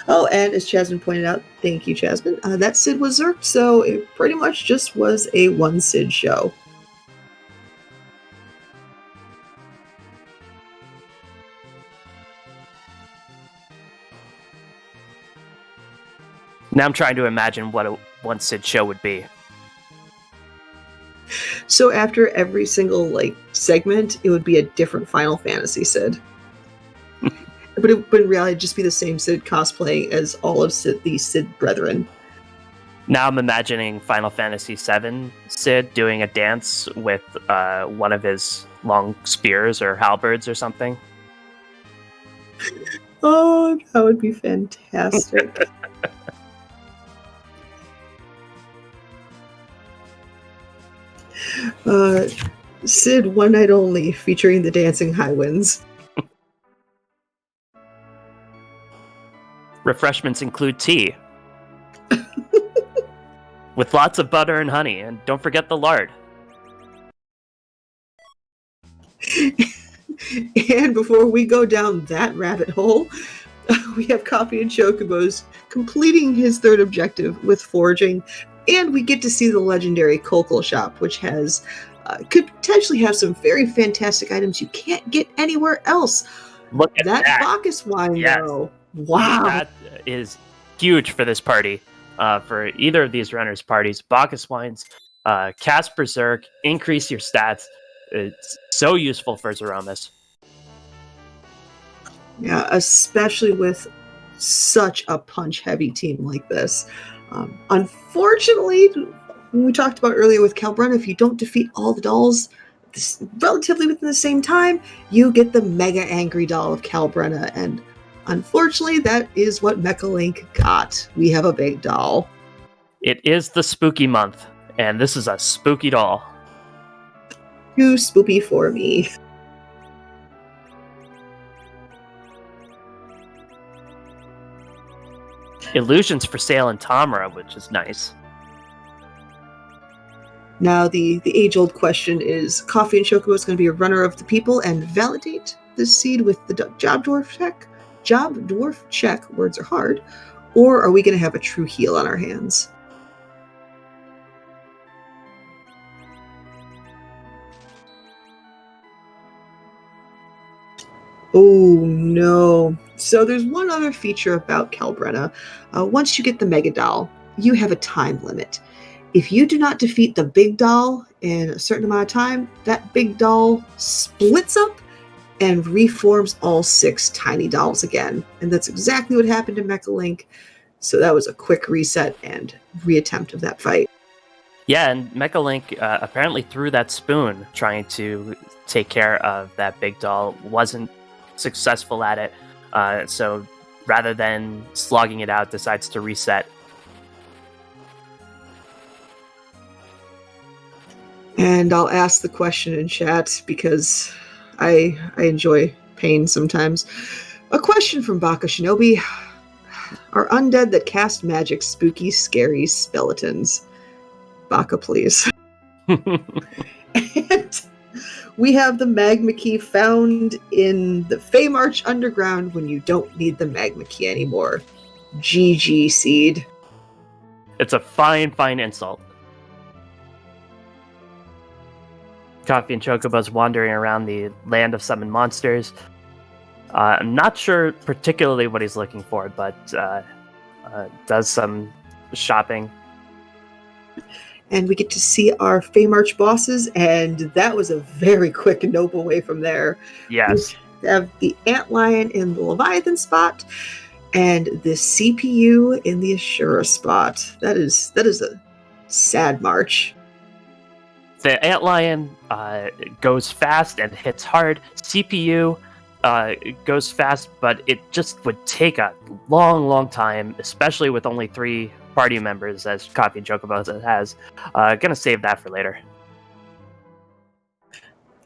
Oh, and as Chasmin pointed out, thank you, Chasmin, that Sid was Zerked, so it pretty much just was a one Sid show. Now I'm trying to imagine what a one Sid show would be. So after every single segment, it would be a different Final Fantasy Sid. But in reality, it'd just be the same Sid cosplaying as all of the Sid brethren. Now I'm imagining Final Fantasy VII Sid doing a dance with one of his long spears or halberds or something. Oh, that would be fantastic. Sid One Night Only featuring the Dancing High Winds. Refreshments include tea. With lots of butter and honey, and don't forget the lard. And before we go down that rabbit hole, we have Coffee and Chocobos completing his third objective with foraging, and we get to see the legendary Kokol shop, which has could potentially have some very fantastic items you can't get anywhere else. Look at that Bacchus wine, yes. though. Wow. That is huge for this party. For either of these runners' parties, Bacchus wines, cast Berserk, increase your stats. It's so useful for Zeromus. Yeah, especially with such a punch-heavy team like this. Unfortunately, when we talked about earlier with Calbrenna, if you don't defeat all the dolls relatively within the same time, you get the Mega Angry Doll of Calbrenna, and unfortunately, that is what Mechalink got. We have a big doll. It is the spooky month, and this is a spooky doll. Too spoopy for me. Illusions for sale in Tamara, which is nice. Now, the age-old question is, Coffee and Chocobo is going to be a runner of the people and validate this seed with the job dwarf check? Job dwarf check, words are hard. Or are we going to have a true heal on our hands? Oh, no. So there's one other feature about Calbrenna. Once you get the Mega Doll, you have a time limit. If you do not defeat the big doll in a certain amount of time, that big doll splits up and reforms all 6 tiny dolls again. And that's exactly what happened to Mechalink. So that was a quick reset and reattempt of that fight. Yeah, and Mechalink apparently threw that spoon trying to take care of that big doll. Wasn't successful at it. So rather than slogging it out, decides to reset. And I'll ask the question in chat because I enjoy pain sometimes. A question from Baka Shinobi. Are undead that cast magic spooky, scary skeletons? Baka, please. And we have the magma key found in the Feymarch Underground when you don't need the magma key anymore. GG, Seed. It's a fine insult. Coffee and Chocobos wandering around the land of summoned monsters. I'm not sure particularly what he's looking for, but does some shopping. And we get to see our Feymarch bosses, and that was a very quick nope away from there. Yes. We have the Antlion in the Leviathan spot, and the CPU in the Ashura spot. That is a sad march. The Antlion goes fast and hits hard. CPU goes fast, but it just would take a long time, especially with only 3 party members, as Coffee and Chocobos has. Gonna save that for later.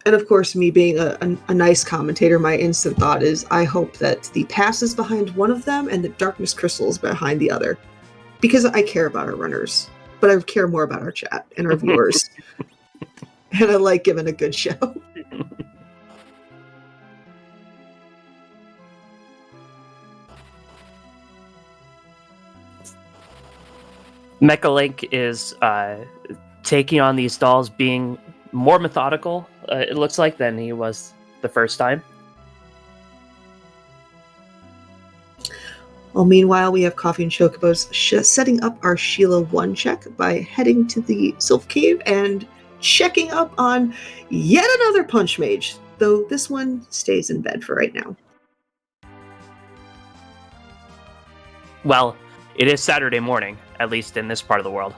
And of course, me being a nice commentator, my instant thought is, I hope that the pass is behind one of them and the darkness crystal is behind the other. Because I care about our runners, but I care more about our chat and our viewers. And I like giving a good show. Mechalink is taking on these dolls, being more methodical, it looks like, than he was the first time. Well, meanwhile, we have Coffee and Chocobos setting up our Sheila 1 check by heading to the Sylph Cave and checking up on yet another Punch Mage, though this one stays in bed for right now. Well, it is Saturday morning, at least in this part of the world.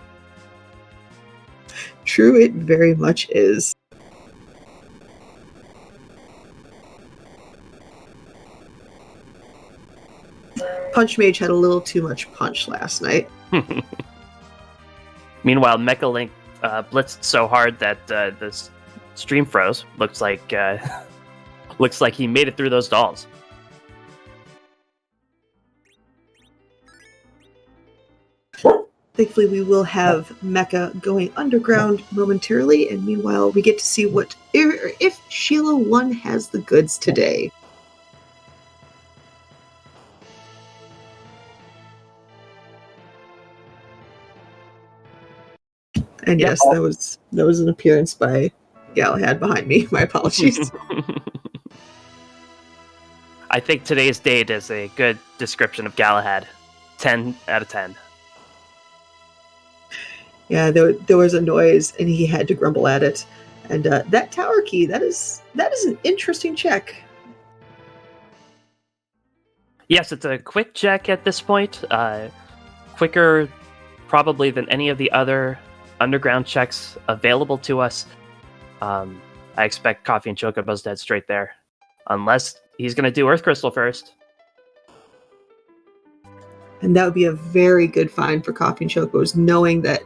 True, it very much is. Punch Mage had a little too much punch last night. Meanwhile, Mechalink blitzed so hard that the stream froze. Looks like he made it through those dolls. Thankfully, we will have Mecha going underground momentarily, and meanwhile, we get to see what if Sheila 1 has the goods today. And yes, that was an appearance by Galahad behind me. My apologies. I think today's date is a good description of Galahad. 10 out of 10. Yeah, there was a noise, and he had to grumble at it. And that tower key, that is an interesting check. Yes, it's a quick check at this point. Quicker, probably, than any of the other underground checks available to us. I expect Coffee and Chocobos to head straight there, unless he's going to do Earth Crystal first. And that would be a very good find for Coffee and Chocobos, knowing that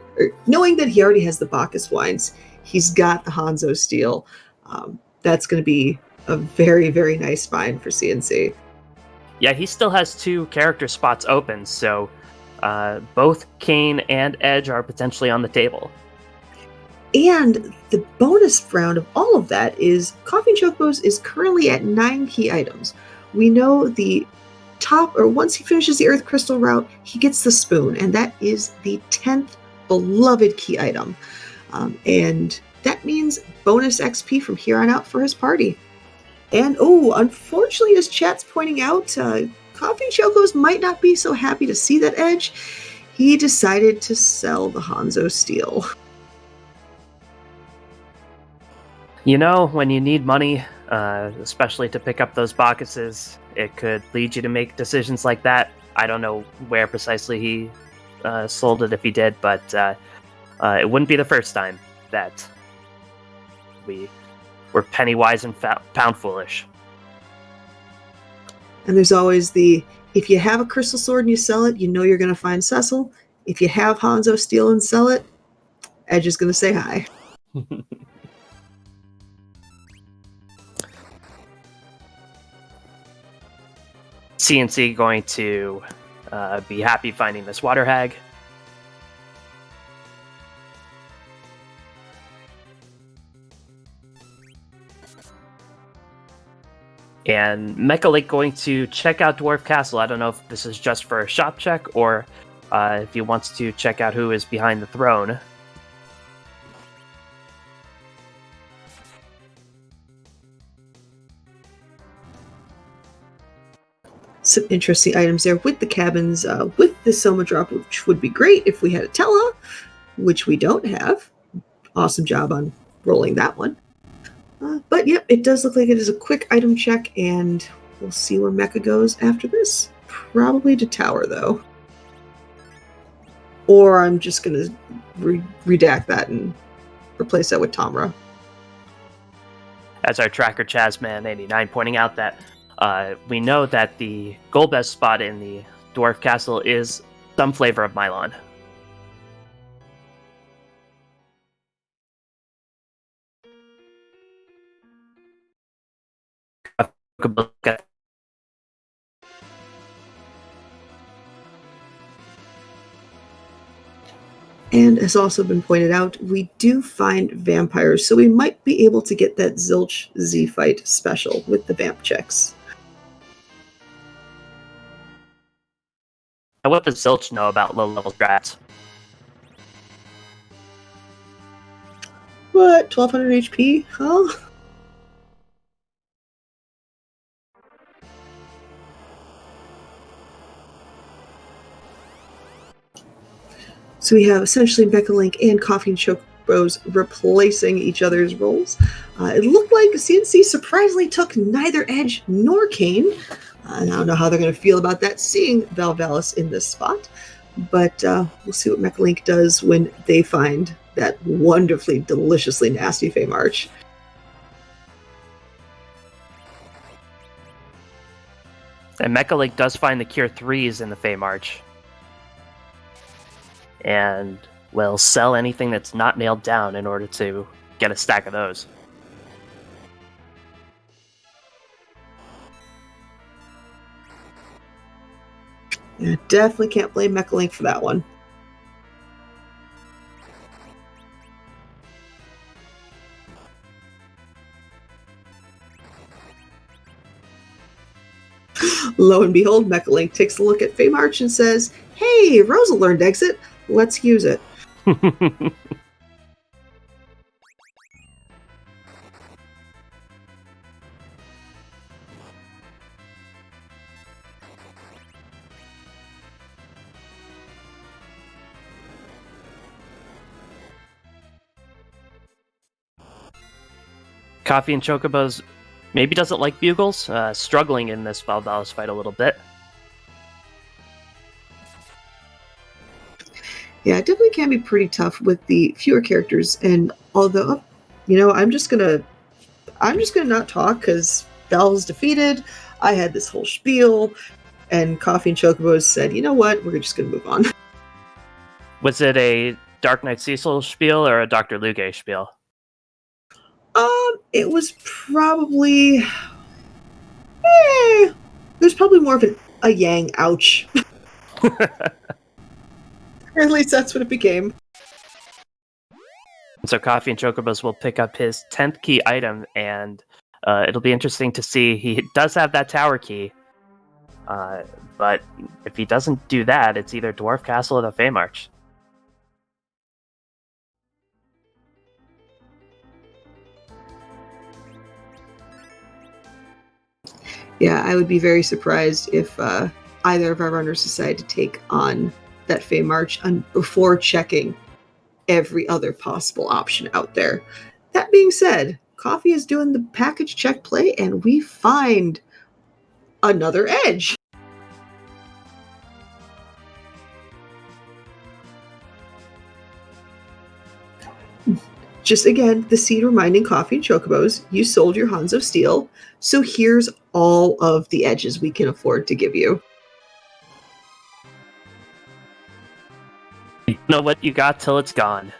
he already has the Bacchus wines. He's got the Hanzo Steel. That's going to be a very, very nice find for CNC. Yeah, he still has 2 character spots open, so both Kane and Edge are potentially on the table. And the bonus round of all of that is Coffee and Chocobos is currently at 9 key items. We know the top, or once he finishes the Earth Crystal route, he gets the spoon, and that is the 10th beloved key item. And that means bonus XP from here on out for his party. And unfortunately, as chat's pointing out, Coffee and Chocobos might not be so happy to see that Edge. He decided to sell the Hanzo Steel. You know, when you need money, especially to pick up those boxes, it could lead you to make decisions like that. I don't know where precisely he sold it if he did, but it wouldn't be the first time that we were penny wise and pound foolish. And there's always if you have a crystal sword and you sell it, you know you're going to find Cecil. If you have Hanzo Steel and sell it, Edge is going to say hi. CNC going to be happy finding this water hag. And Mechalink going to check out Dwarf Castle. I don't know if this is just for a shop check or if he wants to check out who is behind the throne. Some interesting items there with the cabins, with the Soma drop, which would be great if we had a Tella, which we don't have. Awesome job on rolling that one. But yep, it does look like it is a quick item check, and we'll see where Mecha goes after this. Probably to Tower, though. Or I'm just going to redact that and replace that with Tomra. As our tracker Chazman89 pointing out that we know that the Golbez spot in the Dwarf Castle is some flavor of Mylon. And as also been pointed out, we do find vampires, so we might be able to get that Zilch Z fight special with the vamp checks. And what does Zilch know about low-level strats? What? 1200 HP? Huh? So we have essentially Mechalink and Coffee and Chocobos replacing each other's roles. It looked like CNC surprisingly took neither Edge nor Kane. I don't know how they're going to feel about that, seeing Valvalis in this spot. But we'll see what Mechalink does when they find that wonderfully, deliciously nasty Fey March. And Mechalink does find the Cure 3s in the Fey March. And will sell anything that's not nailed down in order to get a stack of those. Yeah, definitely can't blame Mechalink for that one. Lo and behold, Mechalink takes a look at Fey March and says, "Hey, Rosa learned exit. Let's use it." Coffee and Chocobos maybe doesn't like bugles, struggling in this Valvalis fight a little bit. Yeah, it definitely can be pretty tough with the fewer characters. And although, I'm just gonna not talk because Val's defeated. I had this whole spiel, and Coffee and Chocobos said, "You know what? We're just gonna move on." Was it a Dark Knight Cecil spiel or a Dr. Luge spiel? It was probably. There's probably more of a Yang ouch. At least that's what it became. So Coffee and Chocobos will pick up his 10th key item, and it'll be interesting to see. He does have that tower key, but if he doesn't do that, it's either Dwarf Castle or the Feymarch. Yeah, I would be very surprised if either of our runners decide to take on that Feymarch before checking every other possible option out there. That being said, Coffee is doing the package check play, and we find another edge. Just again, the seed reminding Coffee and Chocobos, you sold your Huns of Steel, so here's all of the edges we can afford to give you. You know what you got till it's gone.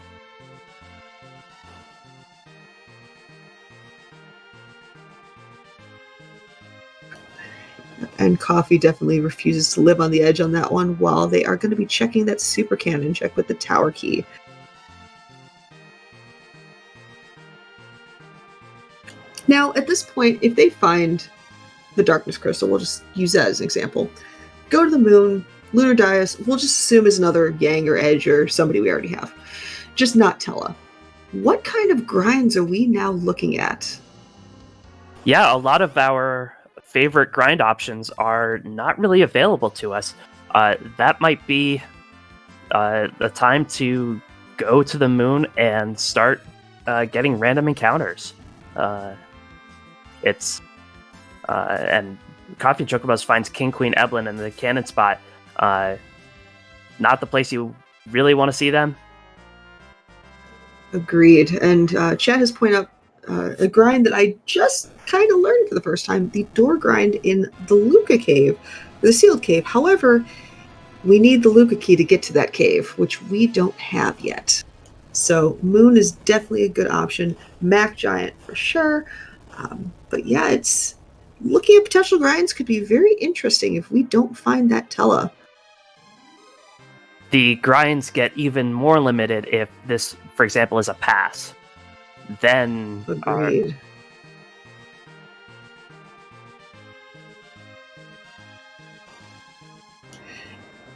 And Coffee definitely refuses to live on the edge on that one, while they are going to be checking that super cannon check with the tower key. Now, at this point, if they find the Darkness Crystal, we'll just use that as an example. Go to the moon, Lunar Dais, we'll just assume is another Yang or Edge or somebody we already have. Just not Tella. What kind of grinds are we now looking at? Yeah, a lot of our favorite grind options are not really available to us. That might be the time to go to the moon and start getting random encounters. And Coffee and Chocobos finds King Queen Eblin in the cannon spot. Not the place you really want to see them. Agreed. And Chad has pointed out a grind that I just kind of learned for the first time, the door grind in the Luca cave, the sealed cave. However, we need the Luca key to get to that cave, which we don't have yet. So Moon is definitely a good option. Mac Giant for sure. But yeah, it's looking at potential grinds could be very interesting if we don't find that Tella. The grinds get even more limited if this, for example, is a pass. Then Agreed.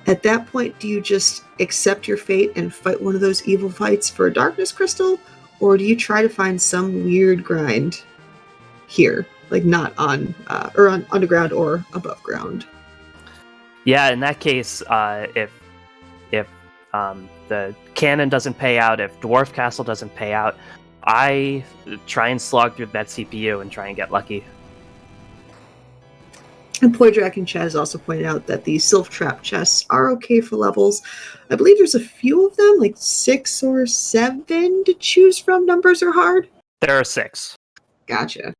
At that point, do you just accept your fate and fight one of those evil fights for a Darkness Crystal? Or do you try to find some weird grind here? Like not on, or on underground or above ground? Yeah, in that case, if the cannon doesn't pay out, if Dwarf Castle doesn't pay out, I try and slog through that CPU and try and get lucky. And Poydrak and Chad has also pointed out that the Sylph Trap chests are okay for levels. I believe there's a few of them, like 6 or 7 to choose from. Numbers are hard. There are 6. Gotcha.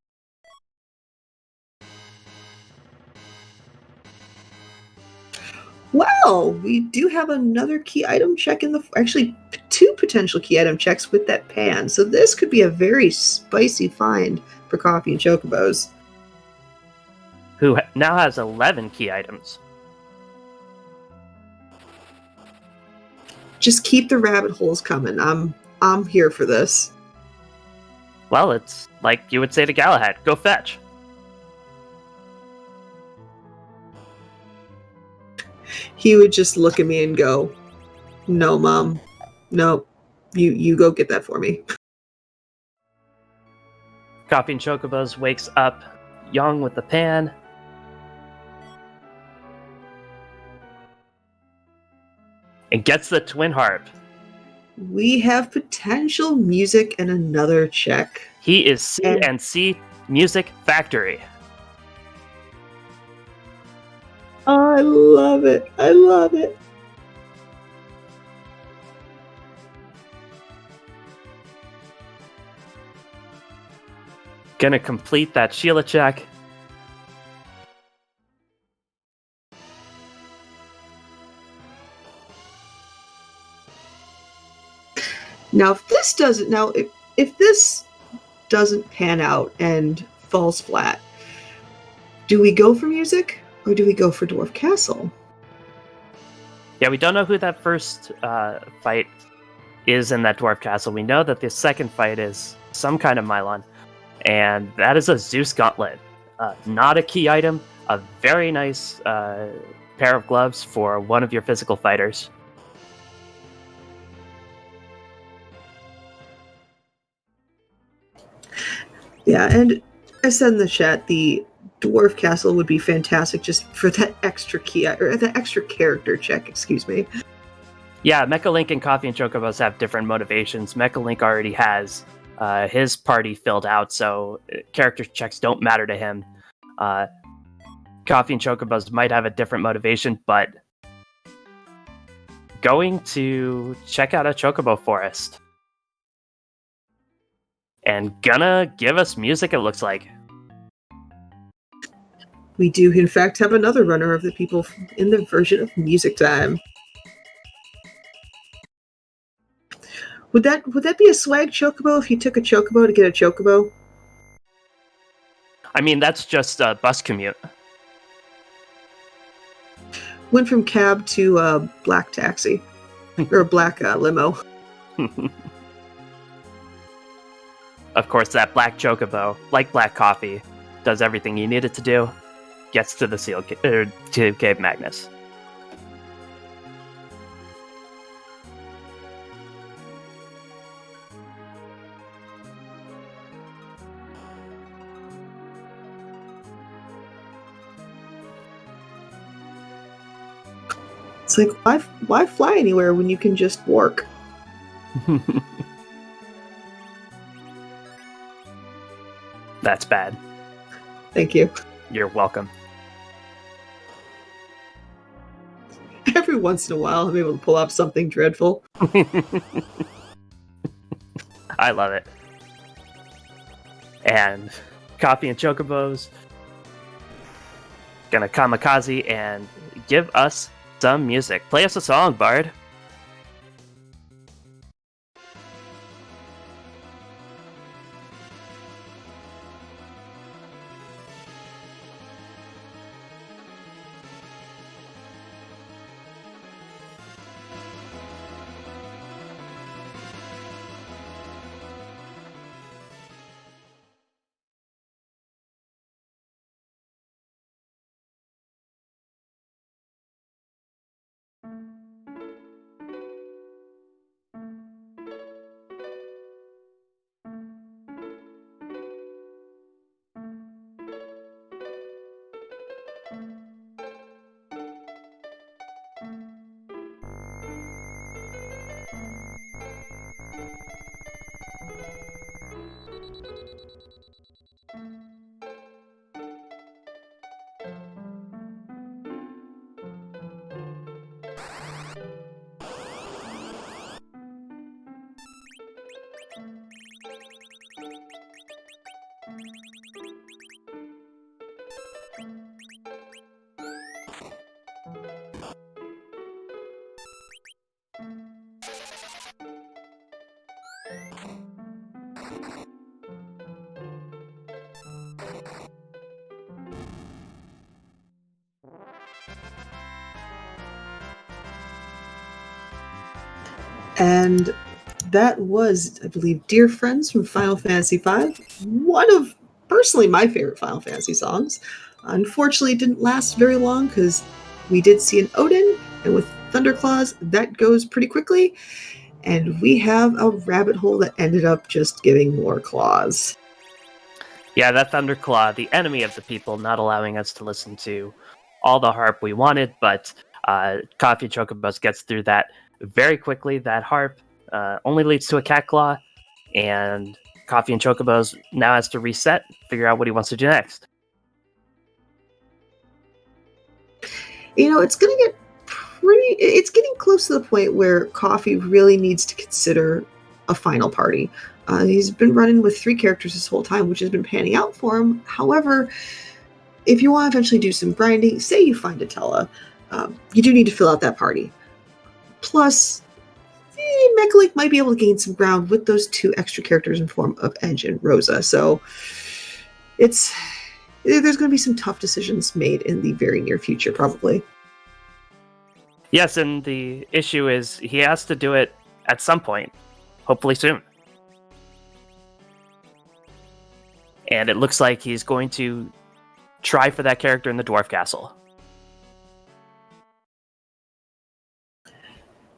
Well, we do have another key item check in the... Actually, 2 potential key item checks with that pan. So this could be a very spicy find for Coffee and Chocobos. Who now has 11 key items. Just keep the rabbit holes coming. I'm here for this. Well, it's like you would say to Galahad, go fetch. He would just look at me and go, "No, Mom. No. You go get that for me." Coffee and Chocobos wakes up young with the pan. And gets the twin harp. We have potential music and another check. He is C&C Music Factory. I love it. I love it. Gonna complete that Sheila check. Now, if this doesn't pan out and falls flat, do we go for music or do we go for Dwarf Castle? Yeah, we don't know who that first fight is in that dwarf castle. We know that the second fight is some kind of Mylon, and that is a Zeus gauntlet. Not a key item, a very nice pair of gloves for one of your physical fighters. Yeah, and I said in the chat, the dwarf castle would be fantastic just for that extra key or that extra character check. Excuse me. Yeah, Mechalink and Coffee and Chocobos have different motivations. Mechalink already has his party filled out, so character checks don't matter to him. Coffee and Chocobos might have a different motivation, but going to check out a Chocobo forest and gonna give us music, it looks like. We do, in fact, have another runner of the people in the version of Music Time. Would that be a swag chocobo if you took a chocobo to get a chocobo? I mean, that's just a bus commute. Went from cab to black taxi. Or a black limo. Of course, that black chocobo, like black coffee, does everything you need it to do, gets to the to Cave Magnus. It's like, why fly anywhere when you can just work? That's bad. Thank you. You're welcome. Every once in a while, I'm able to pull off something dreadful. I love it. And Coffee and Chocobos gonna kamikaze and give us some music. Play us a song, Bard. And that was, I believe, Dear Friends from Final Fantasy V, one of, personally, my favorite Final Fantasy songs. Unfortunately, it didn't last very long because we did see an Odin, and with Thunderclaws, that goes pretty quickly. And we have a rabbit hole that ended up just giving more claws. Yeah, that Thunderclaw, the enemy of the people, not allowing us to listen to all the harp we wanted, but Coffee Chocobos gets through that very quickly. That harp only leads to a cat claw, and Coffee and Chocobos now has to reset, figure out what he wants to do next. You know, it's going to get it's getting close to the point where Coffee really needs to consider a final party. He's been running with 3 characters this whole time, which has been panning out for him. However, if you want to eventually do some grinding, say you find Atella, you do need to fill out that party. Plus, Mechalink might be able to gain some ground with those 2 extra characters in form of Edge and Rosa. So there's going to be some tough decisions made in the very near future, probably. Yes, and the issue is he has to do it at some point, hopefully soon. And it looks like he's going to try for that character in the Dwarf Castle.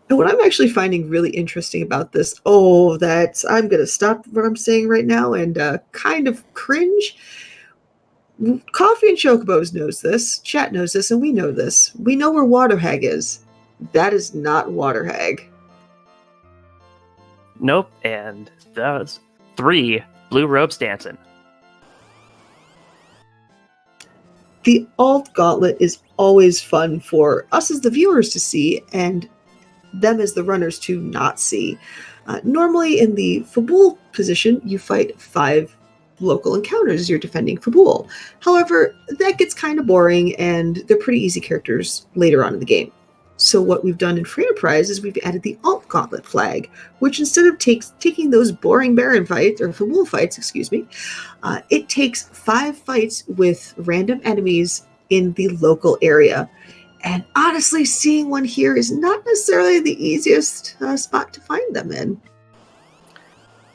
And what I'm actually finding really interesting about this, that I'm going to stop what I'm saying right now and kind of cringe. Coffee and Chocobos knows this, chat knows this, and we know this. We know where Water Hag is. That is not Water Hag. Nope, and those 3 blue robes dancing. The alt gauntlet is always fun for us as the viewers to see, and them as the runners to not see. Normally in the Fabul position, you fight 5 local encounters as you're defending Fabul. However, that gets kind of boring, and they're pretty easy characters later on in the game. So what we've done in Free Enterprise is we've added the alt gauntlet flag, which instead of taking those boring Baron fights, or Fabul fights, it takes 5 fights with random enemies in the local area. And honestly, seeing one here is not necessarily the easiest spot to find them in.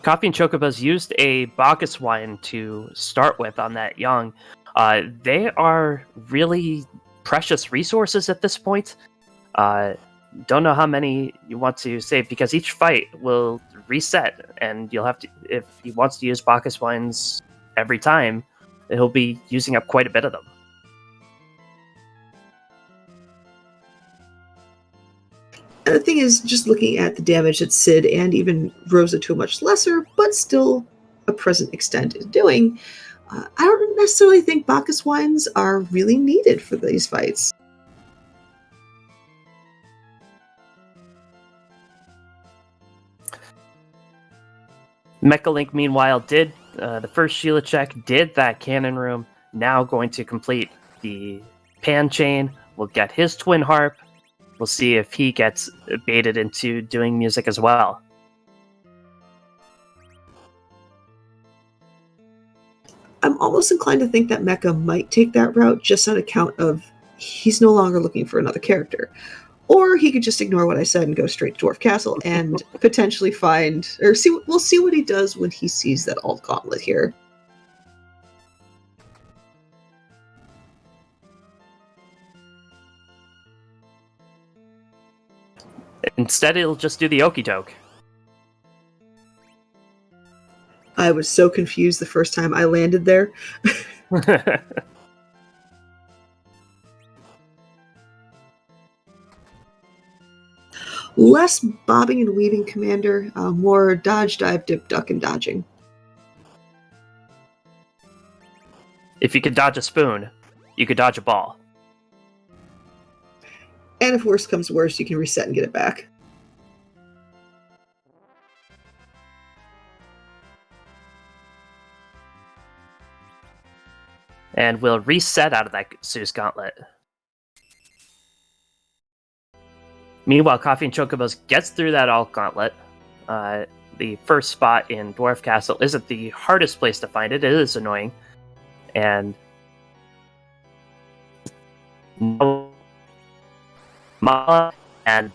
Coffee and Chocobos used a Bacchus wine to start with on that young. They are really precious resources at this point. Don't know how many you want to save because each fight will reset, and you'll have to, if he wants to use Bacchus wines every time, he'll be using up quite a bit of them. And the thing is, just looking at the damage that Sid and even Rosa to a much lesser, but still a present extent is doing, I don't necessarily think Bacchus wines are really needed for these fights. Mechalink, meanwhile, did the first Sheila check, did that cannon room, now going to complete the pan chain, will get his twin harp. We'll see if he gets baited into doing music as well. I'm almost inclined to think that Mecha might take that route just on account of he's no longer looking for another character. Or he could just ignore what I said and go straight to Dwarf Castle and potentially find, or see. We'll see what he does when he sees that alt gauntlet here. Instead, it'll just do the okie doke. I was so confused the first time I landed there. Less bobbing and weaving, Commander. More dodge, dive, dip, duck, and dodging. If you could dodge a spoon, you could dodge a ball. And if worse comes to worse, you can reset and get it back. And we'll reset out of that Zeus Gauntlet. Meanwhile, Coffee and Chocobos gets through that alt gauntlet. The first spot in Dwarf Castle isn't the hardest place to find it. It is annoying. And Mala and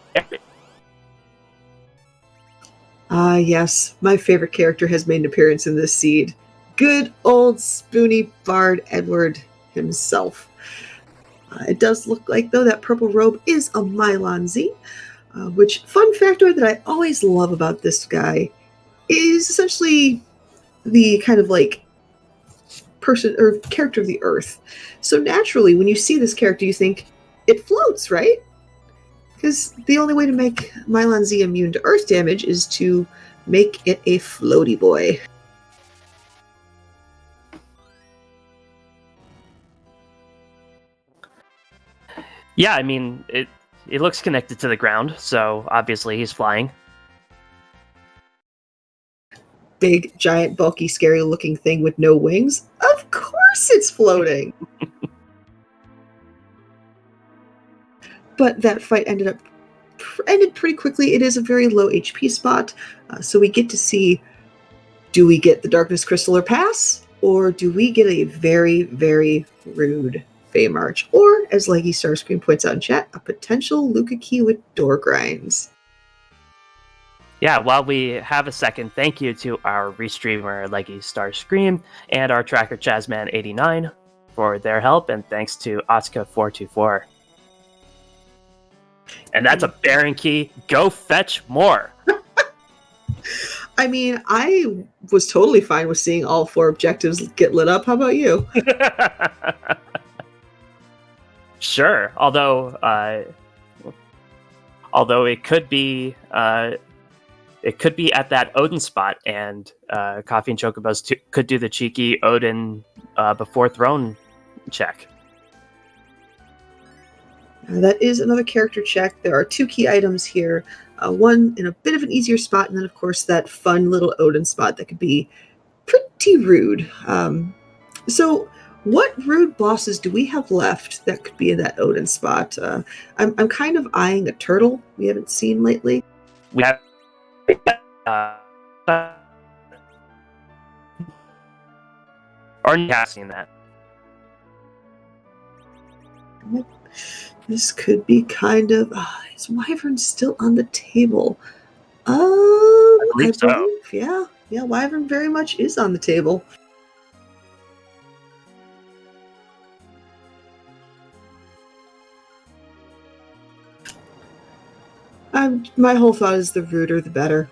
yes, my favorite character has made an appearance in this seed. Good old spoony bard Edward himself. It does look like, though, that purple robe is a Mylon Z, which, fun factor that I always love about this guy, is essentially the kind of like person or character of the earth. So naturally, when you see this character, you think it floats, right? Because the only way to make Mylon Z immune to earth damage is to make it a floaty boy. yeah, I mean, it looks connected to the ground, so obviously he's flying. Big, giant, bulky, scary-looking thing with no wings? Of course it's floating! But that fight ended pretty quickly. It is a very low HP spot, so we get to see, do we get the Darkness Crystal or pass? Or do we get a very, very rude Fey March, or, as Leggy Starscream points out in chat, a potential Luca key with door grinds. Yeah, while we have a second, thank you to our restreamer Leggy Starscream and our tracker Chazman89 for their help, and thanks to Otska424. And that's a Baron key. Go fetch more. I mean, I was totally fine with seeing all 4 objectives get lit up. How about you? Sure. Although it could be at that Odin spot, and Coffee and Chocobos could do the cheeky Odin before throne check. That is another character check. There are 2 key items here. One in a bit of an easier spot, and then, of course, that fun little Odin spot that could be pretty rude. So what rude bosses do we have left that could be in that Odin spot? I'm kind of eyeing a turtle we haven't seen lately. We have or not seen that. This could be kind of... is Wyvern still on the table? I believe so. Yeah, Wyvern very much is on the table. My whole thought is the ruder the better.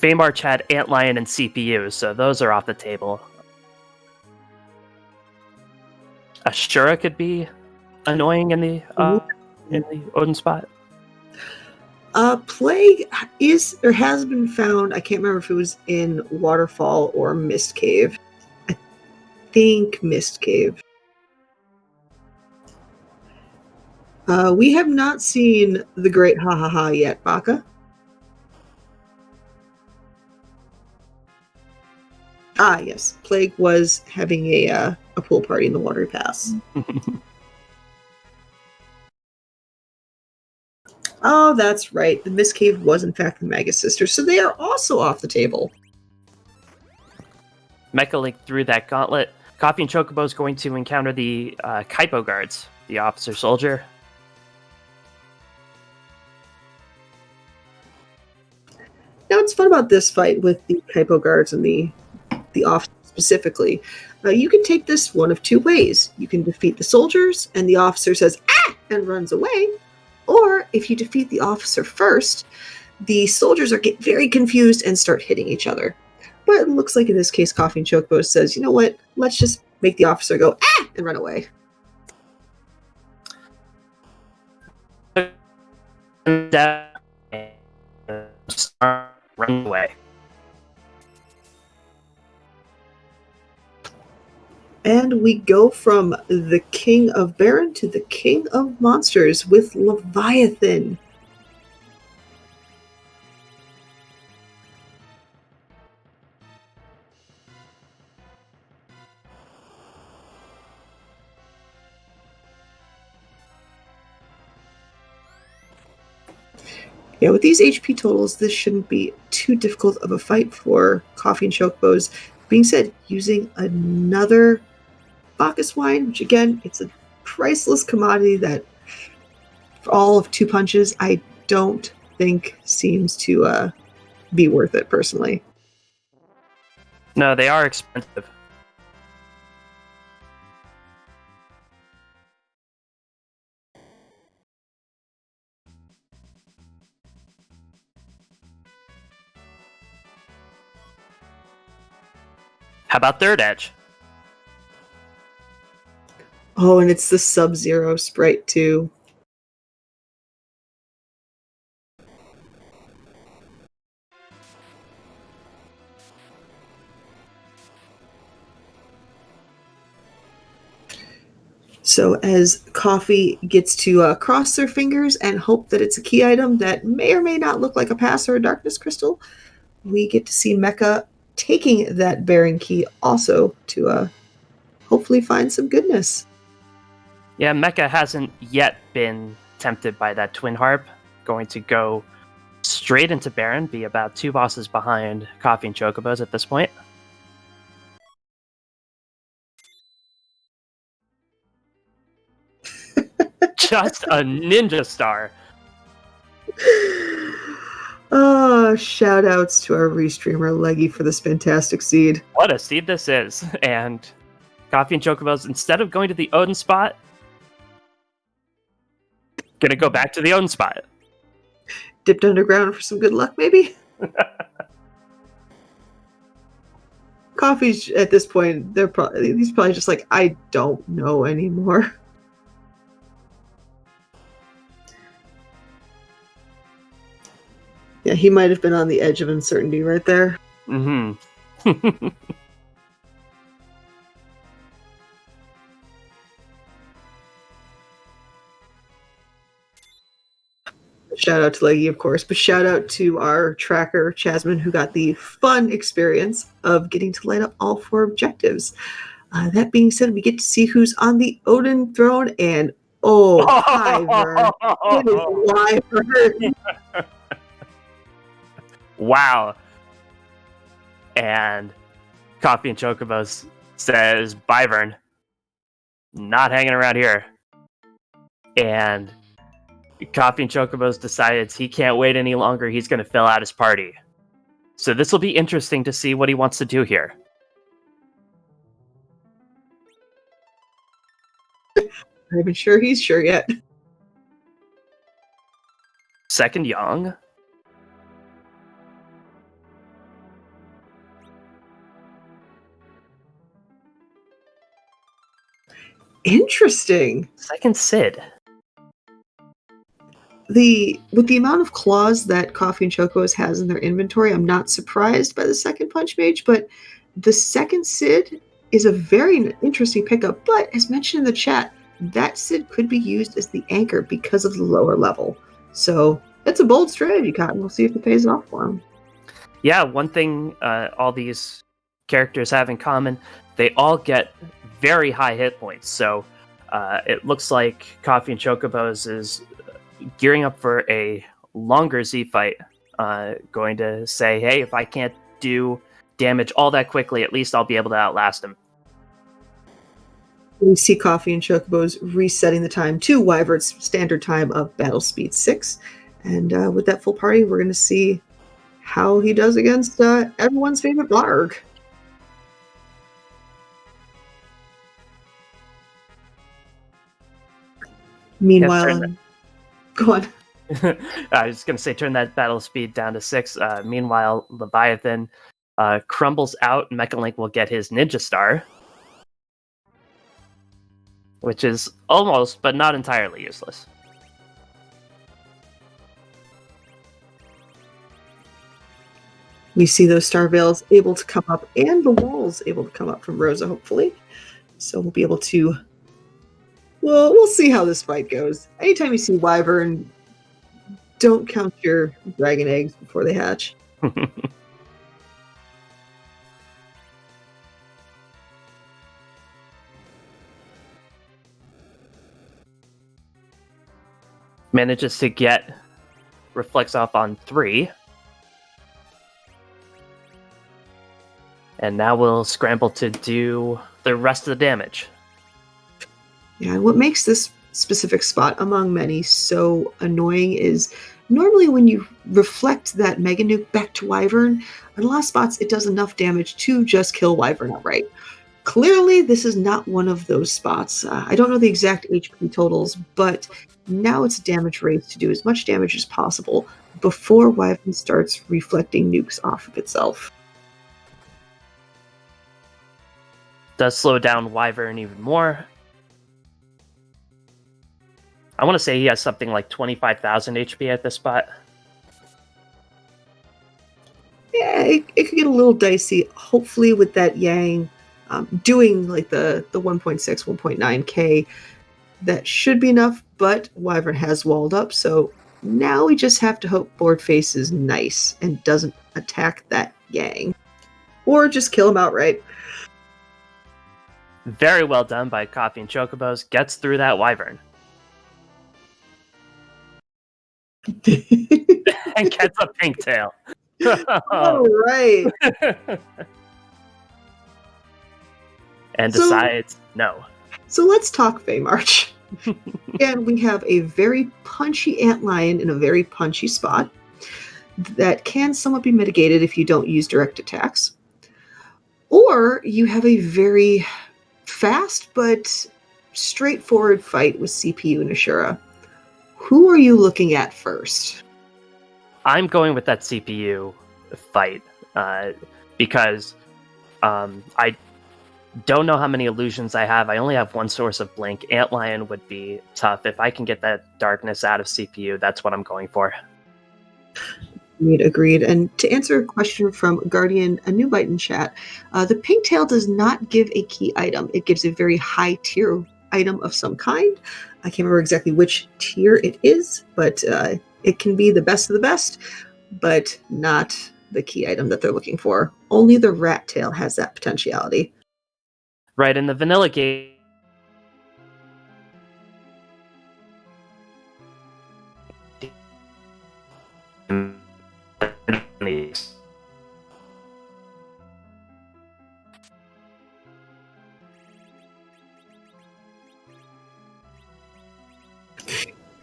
Feymarch had Antlion and CPU, so those are off the table. Ashura could be annoying in the Odin spot. Plague is or has been found. I can't remember if it was in Waterfall or Mist Cave. I think Mist Cave. We have not seen the Great Ha Ha Ha yet, Baka. Ah, yes. Plague was having a pool party in the Watery Pass. Oh, that's right. The Mist Cave was, in fact, the Magus Sisters, so they are also off the table. Mechalink threw that gauntlet. Coffee and Chocobo is going to encounter the Kaipo guards, the officer soldier. Now, what's fun about this fight with the Kaipo guards and the officer specifically, you can take this one of 2 ways. You can defeat the soldiers, and the officer says, "Ah!" and runs away. Or, if you defeat the officer first, the soldiers get very confused and start hitting each other. But it looks like in this case, Coffee and Chocobo says, you know what, let's just make the officer go, "Ah!" and run away. Run away. And we go from the King of Baron to the King of Monsters with Leviathan. Yeah, with these HP totals, this shouldn't be too difficult of a fight for Coffee and Chocobos. Being said, using another Bacchus wine, which again, it's a priceless commodity that for all of 2 punches, I don't think seems to be worth it personally. No, they are expensive. How about Third Edge? Oh, and it's the Sub-Zero sprite too. So as Coffee gets to cross their fingers and hope that it's a key item that may or may not look like a pass or a darkness crystal, we get to see Mecha taking that Baron key also to hopefully find some goodness. Yeah, Mecha hasn't yet been tempted by that Twin Harp. Going to go straight into Baron, be about 2 bosses behind Coffee and Chocobos at this point. Just a ninja star. Shout outs to our restreamer Leggy for this fantastic seed. What a seed this is. And Coffee and Chocobos, instead of going to the Odin spot, gonna go back to the Odin spot. Dipped underground for some good luck, maybe? Coffee's at this point, he's probably just like, I don't know anymore. Yeah, he might have been on the edge of uncertainty right there. Mm-hmm. Shout out to Leggy, of course, but shout out to our tracker, Chasman, who got the fun experience of getting to light up all 4 objectives. That being said, we get to see who's on the Odin throne, and Wyvern. It is Wyvern. Wow. And Coffee and Chocobos says, Wyvern, not hanging around here. And Coffee and Chocobos decides he can't wait any longer. He's going to fill out his party. So this will be interesting to see what he wants to do here. Not even sure he's sure yet. Second Young. Interesting. Second Sid. With the amount of claws that Coffee and Chocobos has in their inventory, I'm not surprised by the second Punch Mage, but the second Sid is a very interesting pickup. But as mentioned in the chat, that Sid could be used as the anchor because of the lower level. So that's a bold strategy, Cotton. We'll see if it pays off for him. Yeah, one thing all these characters have in common, they all get very high hit points. So it looks like Coffee and Chocobos is gearing up for a longer Z fight, going to say, hey, if I can't do damage all that quickly, at least I'll be able to outlast him. We see Coffee and Chocobos resetting the time to Wyvern's standard time of battle speed 6. And with that full party, we're going to see how he does against everyone's favorite Blarg. Meanwhile, go on. I was going to say, turn that battle speed down to 6. Meanwhile, Leviathan crumbles out. Mechalink will get his Ninja Star, which is almost, but not entirely useless. We see those Star Veils able to come up, and the walls able to come up from Rosa, hopefully. So we'll be able to... Well, we'll see how this fight goes. Anytime you see Wyvern, don't count your dragon eggs before they hatch. Manages to get reflects off on 3. And now we'll scramble to do the rest of the damage. Yeah, and what makes this specific spot among many so annoying is normally when you reflect that Mega Nuke back to Wyvern, in a lot of spots it does enough damage to just kill Wyvern outright. Clearly, this is not one of those spots. I don't know the exact HP totals, but now it's a damage race to do as much damage as possible before Wyvern starts reflecting nukes off of itself. Does slow down Wyvern even more. I want to say he has something like 25,000 HP at this spot. Yeah, it could get a little dicey. Hopefully with that Yang doing like the 1.6, 1.9k, that should be enough, but Wyvern has walled up, so now we just have to hope Board Face is nice and doesn't attack that Yang. Or just kill him outright. Very well done by Coffee and Chocobos. Gets through that Wyvern. And gets a pink tail. All right. And decides no. So let's talk Fey March. And we have a very punchy antlion in a very punchy spot that can somewhat be mitigated if you don't use direct attacks. Or you have a very fast but straightforward fight with CPU and Ashura. Who are you looking at first? I'm going with that CPU fight because I don't know how many illusions I have. I only have one source of blink. Antlion would be tough. If I can get that darkness out of CPU, that's what I'm going for. Agreed. And to answer a question from Guardian Anubite in chat, the pigtail does not give a key item. It gives a very high tier item of some kind. I can't remember exactly which tier it is, but it can be the best of the best, but not the key item that they're looking for. Only the rat tail has that potentiality. Right, in the vanilla game,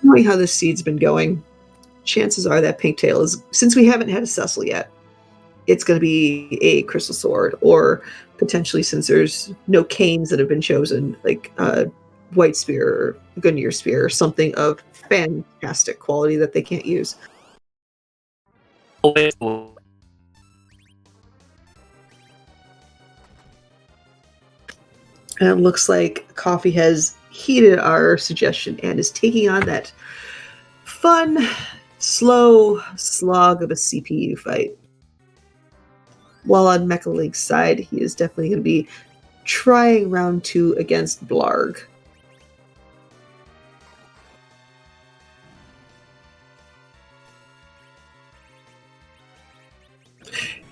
Knowing how this seed's been going, chances are that pigtail is, since we haven't had a Cecil yet, it's going to be a crystal sword, or potentially, since there's no canes that have been chosen, like white spear or Gungnir spear, or something of fantastic quality that they can't use. And it looks like Coffee has heeded our suggestion and is taking on that fun, slow slog of a CPU fight. While on Mechalink's side, he is definitely going to be trying round 2 against Blarg.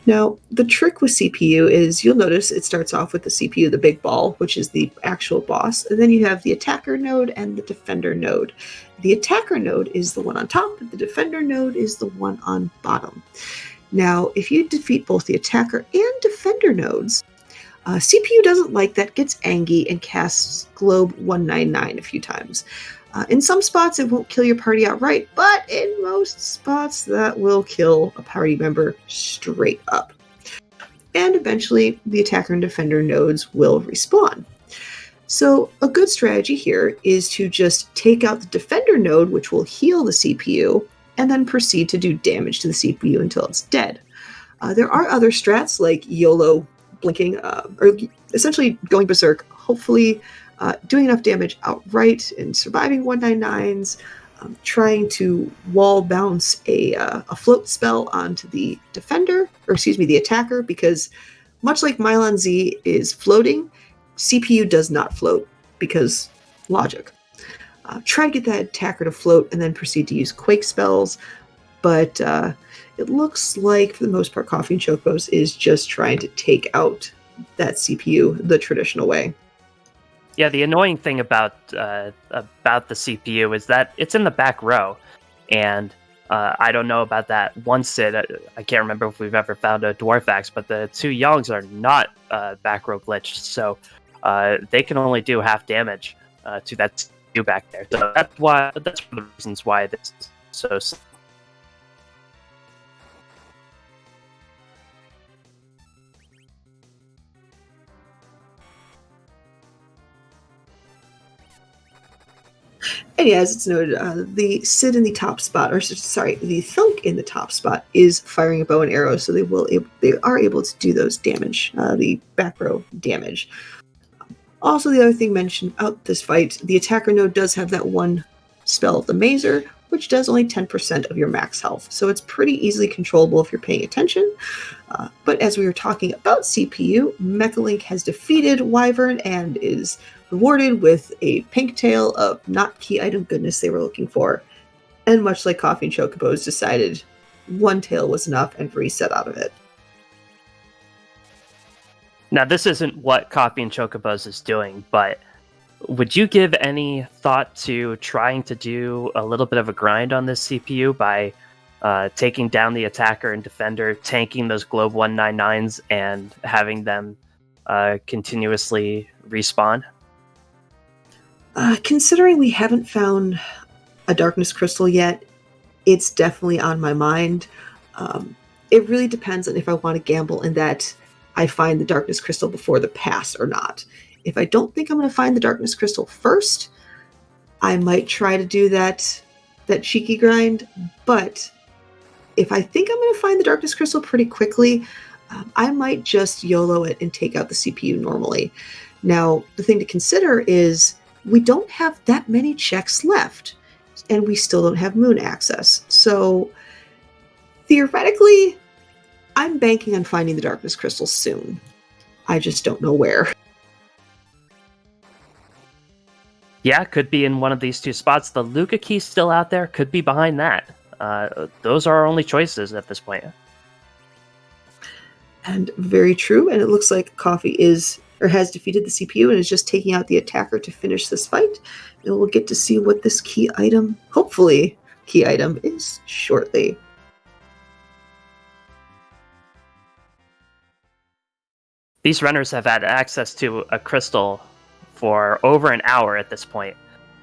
Now, the trick with CPU is you'll notice it starts off with the CPU, the big ball, which is the actual boss, and then you have the attacker node and the defender node. The attacker node is the one on top, the defender node is the one on bottom. Now, if you defeat both the attacker and defender nodes, CPU doesn't like that, gets angry, and casts Globe 199 a few times. In some spots, it won't kill your party outright, but in most spots, that will kill a party member straight up. And eventually, the attacker and defender nodes will respawn. So a good strategy here is to just take out the defender node, which will heal the CPU, and then proceed to do damage to the CPU until it's dead. There are other strats like YOLO blinking, or essentially going berserk, hopefully doing enough damage outright and surviving 199s, trying to wall bounce a float spell onto the the attacker, because much like Mylon Z is floating, CPU does not float because logic. Try to get that attacker to float and then proceed to use Quake spells, but it looks like, for the most part, CoffeeAndChocobos is just trying to take out that CPU the traditional way. Yeah, the annoying thing about the CPU is that it's in the back row, and I don't know about that one Sid. I can't remember if we've ever found a Dwarf Axe, but the 2 Yongs are not back row glitched, so they can only do half damage to that CPU back there. So that's one of the reasons why this is so slow. And yeah, as it's noted, the Sid in the top spot, or sorry, the Thunk in the top spot is firing a bow and arrow, so they are able to do those damage, the back row damage. Also, the other thing mentioned about this fight, the attacker node does have that one spell of the Mazer, which does only 10% of your max health, so it's pretty easily controllable if you're paying attention. But as we were talking about CPU, Mechalink has defeated Wyvern and is rewarded with a pink tail of not key item goodness they were looking for. And much like CoffeeAndChocobos, decided one tail was enough and reset out of it. Now, this isn't what CoffeeAndChocobos is doing, but would you give any thought to trying to do a little bit of a grind on this CPU by taking down the attacker and defender, tanking those Globe 199s, and having them continuously respawn? Considering we haven't found a darkness crystal yet, it's definitely on my mind. It really depends on if I want to gamble in that I find the darkness crystal before the pass or not. If I don't think I'm going to find the darkness crystal first, I might try to do that cheeky grind. But if I think I'm going to find the darkness crystal pretty quickly, I might just YOLO it and take out the CPU normally. Now, the thing to consider is we don't have that many checks left, and we still don't have moon access. So theoretically, I'm banking on finding the darkness crystal soon. I just don't know where. Yeah, could be in one of these two spots. The Luca key's still out there. Could be behind that. Those are our only choices at this point. And very true. And it looks like Coffee has defeated the CPU and is just taking out the attacker to finish this fight. And we'll get to see what this hopefully key item is shortly. These runners have had access to a crystal for over an hour at this point,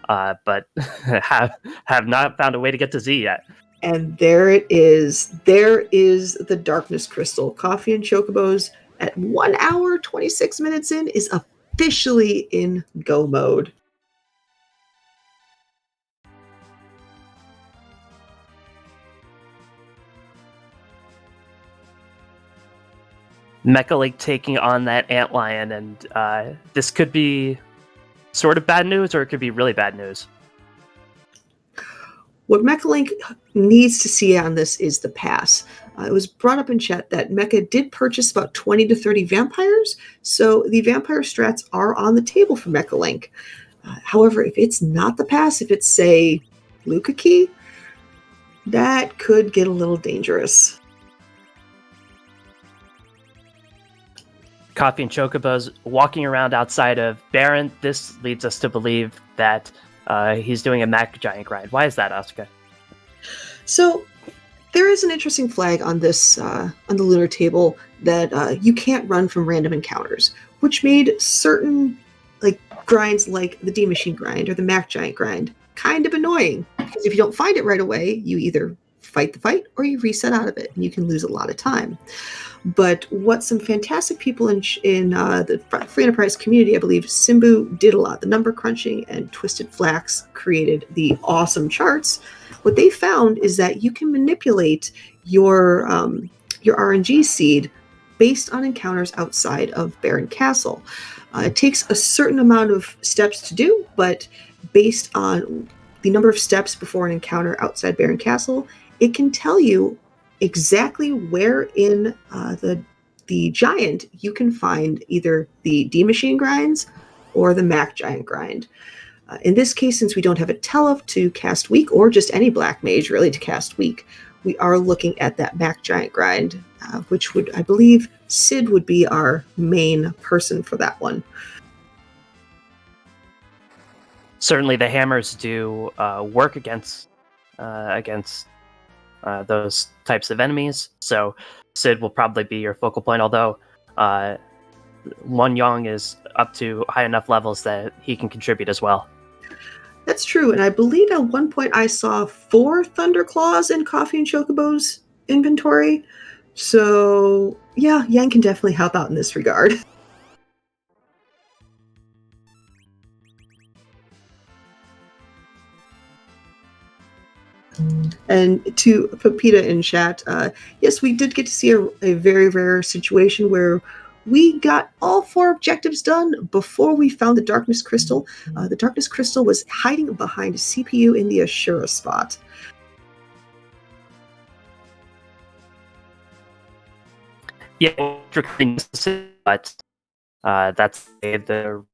but have not found a way to get to Z yet. And there it is. There is the darkness crystal. Coffee and Chocobos at 1 hour, 26 minutes in is officially in go mode. Mechalink taking on that antlion, and this could be sort of bad news, or it could be really bad news. What Mechalink needs to see on this is the pass. It was brought up in chat that Mecha did purchase about 20 to 30 vampires, so the vampire strats are on the table for Mechalink. However, if it's not the pass, if it's, say, Luca Key, that could get a little dangerous. Coffee and Chocobos walking around outside of Baron. This leads us to believe that he's doing a Mac Giant grind. Why is that, Asuka? So there is an interesting flag on this on the lunar table that you can't run from random encounters, which made certain grinds like the D Machine grind or the Mac Giant grind kind of annoying, because if you don't find it right away, you either fight the fight or you reset out of it, and you can lose a lot of time. But what some fantastic people in the Free Enterprise community, I believe Simbu did a lot. The number crunching and Twisted Flax created the awesome charts. What they found is that you can manipulate your RNG seed based on encounters outside of Baron Castle. It takes a certain amount of steps to do, but based on the number of steps before an encounter outside Baron Castle, it can tell you exactly where in the giant you can find either the D Machine grinds or the Mac Giant grind. In this case, since we don't have a Telef to cast weak, or just any Black Mage really to cast weak, we are looking at that Mac Giant grind, which would, I believe, Sid would be our main person for that one. Certainly the hammers do work against those types of enemies, so Sid will probably be your focal point, although Lun Yong is up to high enough levels that he can contribute as well. That's true, and I believe at one point I saw 4 Thunderclaws in Coffee and Chocobo's inventory, so yeah, Yang can definitely help out in this regard. And to Pepita in chat, yes, we did get to see a very rare situation where we got all 4 objectives done before we found the Darkness Crystal. The Darkness Crystal was hiding behind a CPU in the Ashura spot. Yeah, but that's the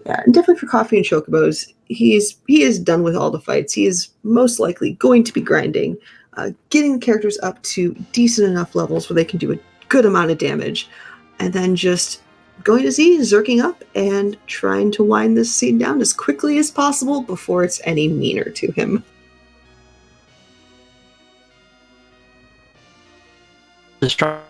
Yeah, and definitely for Coffee and Chocobos, he is done with all the fights. He is most likely going to be grinding, getting the characters up to decent enough levels where they can do a good amount of damage, and then just going to Z, zerking up, and trying to wind this scene down as quickly as possible before it's any meaner to him. Just try.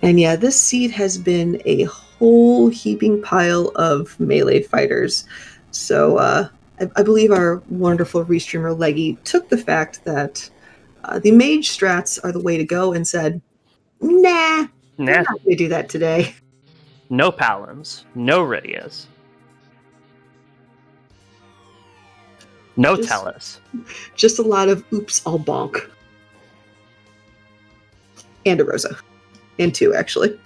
And yeah, this seed has been a whole heaping pile of melee fighters. So I believe our wonderful restreamer Leggy took the fact that the mage strats are the way to go and said, nah, we're Nah, not going to do that today. no Palins, no Rydias, no Just- Tellus. Just a lot of oops, I'll bonk. And a Rosa. And two, actually.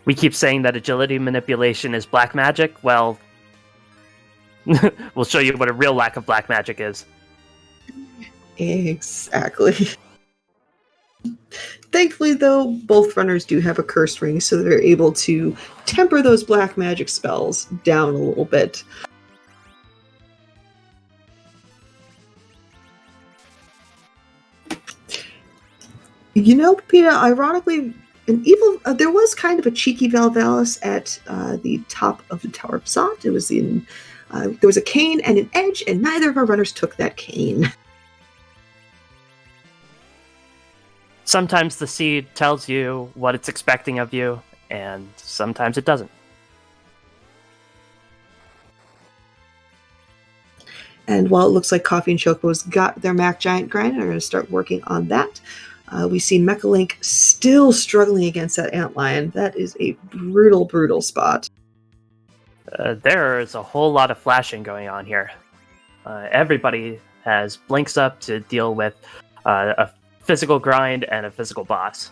We keep saying that agility manipulation is black magic. Well, we'll show you what a real lack of black magic is. Exactly. Thankfully, though, both runners do have a curse ring, so they're able to temper those black magic spells down a little bit. You know, Peter, ironically, there was kind of a cheeky Valvalis at the top of the Tower of Zot. It was there was a cane and an edge, and neither of our runners took that cane. Sometimes the seed tells you what it's expecting of you, and sometimes it doesn't. And while it looks like Coffee and Chocobos got their Mac Giant grind and are going to start working on that, we see Mechalink still struggling against that Antlion. That is a brutal, brutal spot. There is a whole lot of flashing going on here. Everybody has blinks up to deal with a physical grind and a physical boss.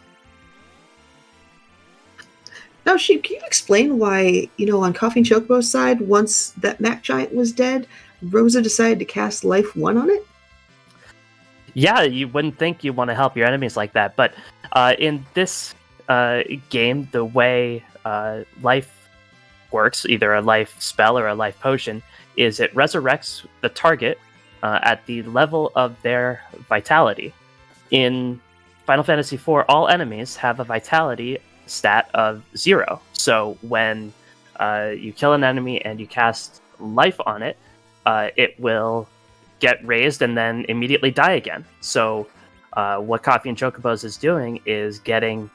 Now, Sheep, can you explain why, on Coffee and Chocobo's side, once that Mac Giant was dead, Rosa decided to cast Life 1 on it? Yeah, you wouldn't think you want to help your enemies like that, but in this game, the way life works, either a life spell or a life potion, is it resurrects the target at the level of their vitality. In Final Fantasy IV, all enemies have a vitality stat of 0. So when you kill an enemy and you cast life on it, it will get raised and then immediately die again. So what Coffee and Chocobos is doing is getting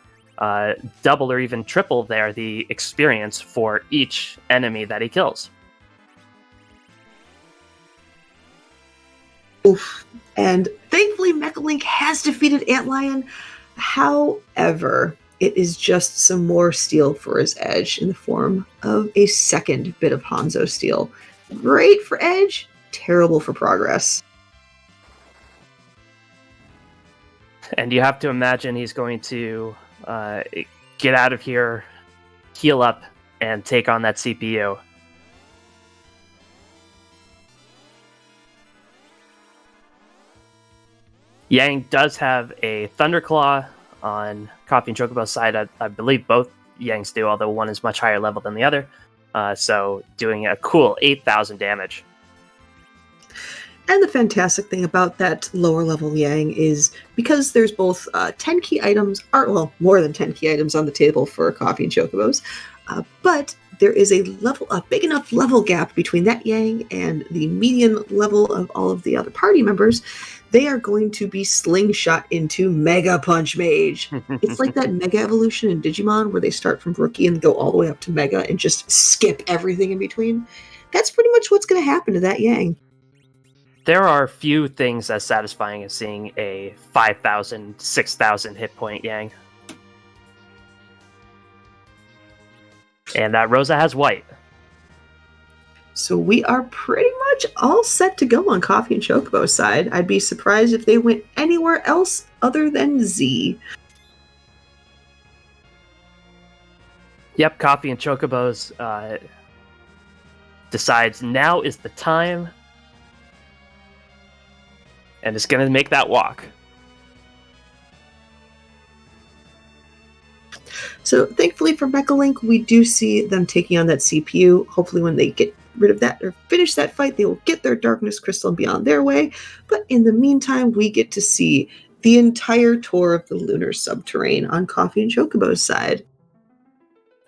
double or even triple the experience for each enemy that he kills. Oof. And thankfully, Mechalink has defeated Antlion. However, it is just some more steel for his edge in the form of a second bit of Hanzo steel. Great for edge, terrible for progress. And you have to imagine he's going to get out of here, heal up, and take on that CPU. Yang does have a Thunderclaw on Coffee and Chocobo's side. I believe both Yangs do, although one is much higher level than the other. So doing a cool 8,000 damage. And the fantastic thing about that lower level Yang is because there's both 10 key items, or well, more than 10 key items on the table for Coffee and Chocobos, but there is a big enough level gap between that Yang and the median level of all of the other party members. They are going to be slingshot into Mega Punch Mage. It's like that Mega evolution in Digimon where they start from Rookie and go all the way up to Mega and just skip everything in between. That's pretty much what's going to happen to that Yang. There are few things as satisfying as seeing a 5,000, 6,000 hit point Yang. And Rosa has white. So we are pretty much all set to go on Coffee and Chocobo's side. I'd be surprised if they went anywhere else other than Z. Yep, Coffee and Chocobos decides now is the time, and it's going to make that walk. So thankfully for Mechalink, we do see them taking on that CPU. Hopefully when they get rid of that or finish that fight, they will get their darkness crystal and be on their way. But in the meantime, we get to see the entire tour of the lunar subterrane on Coffee and Chocobo's side.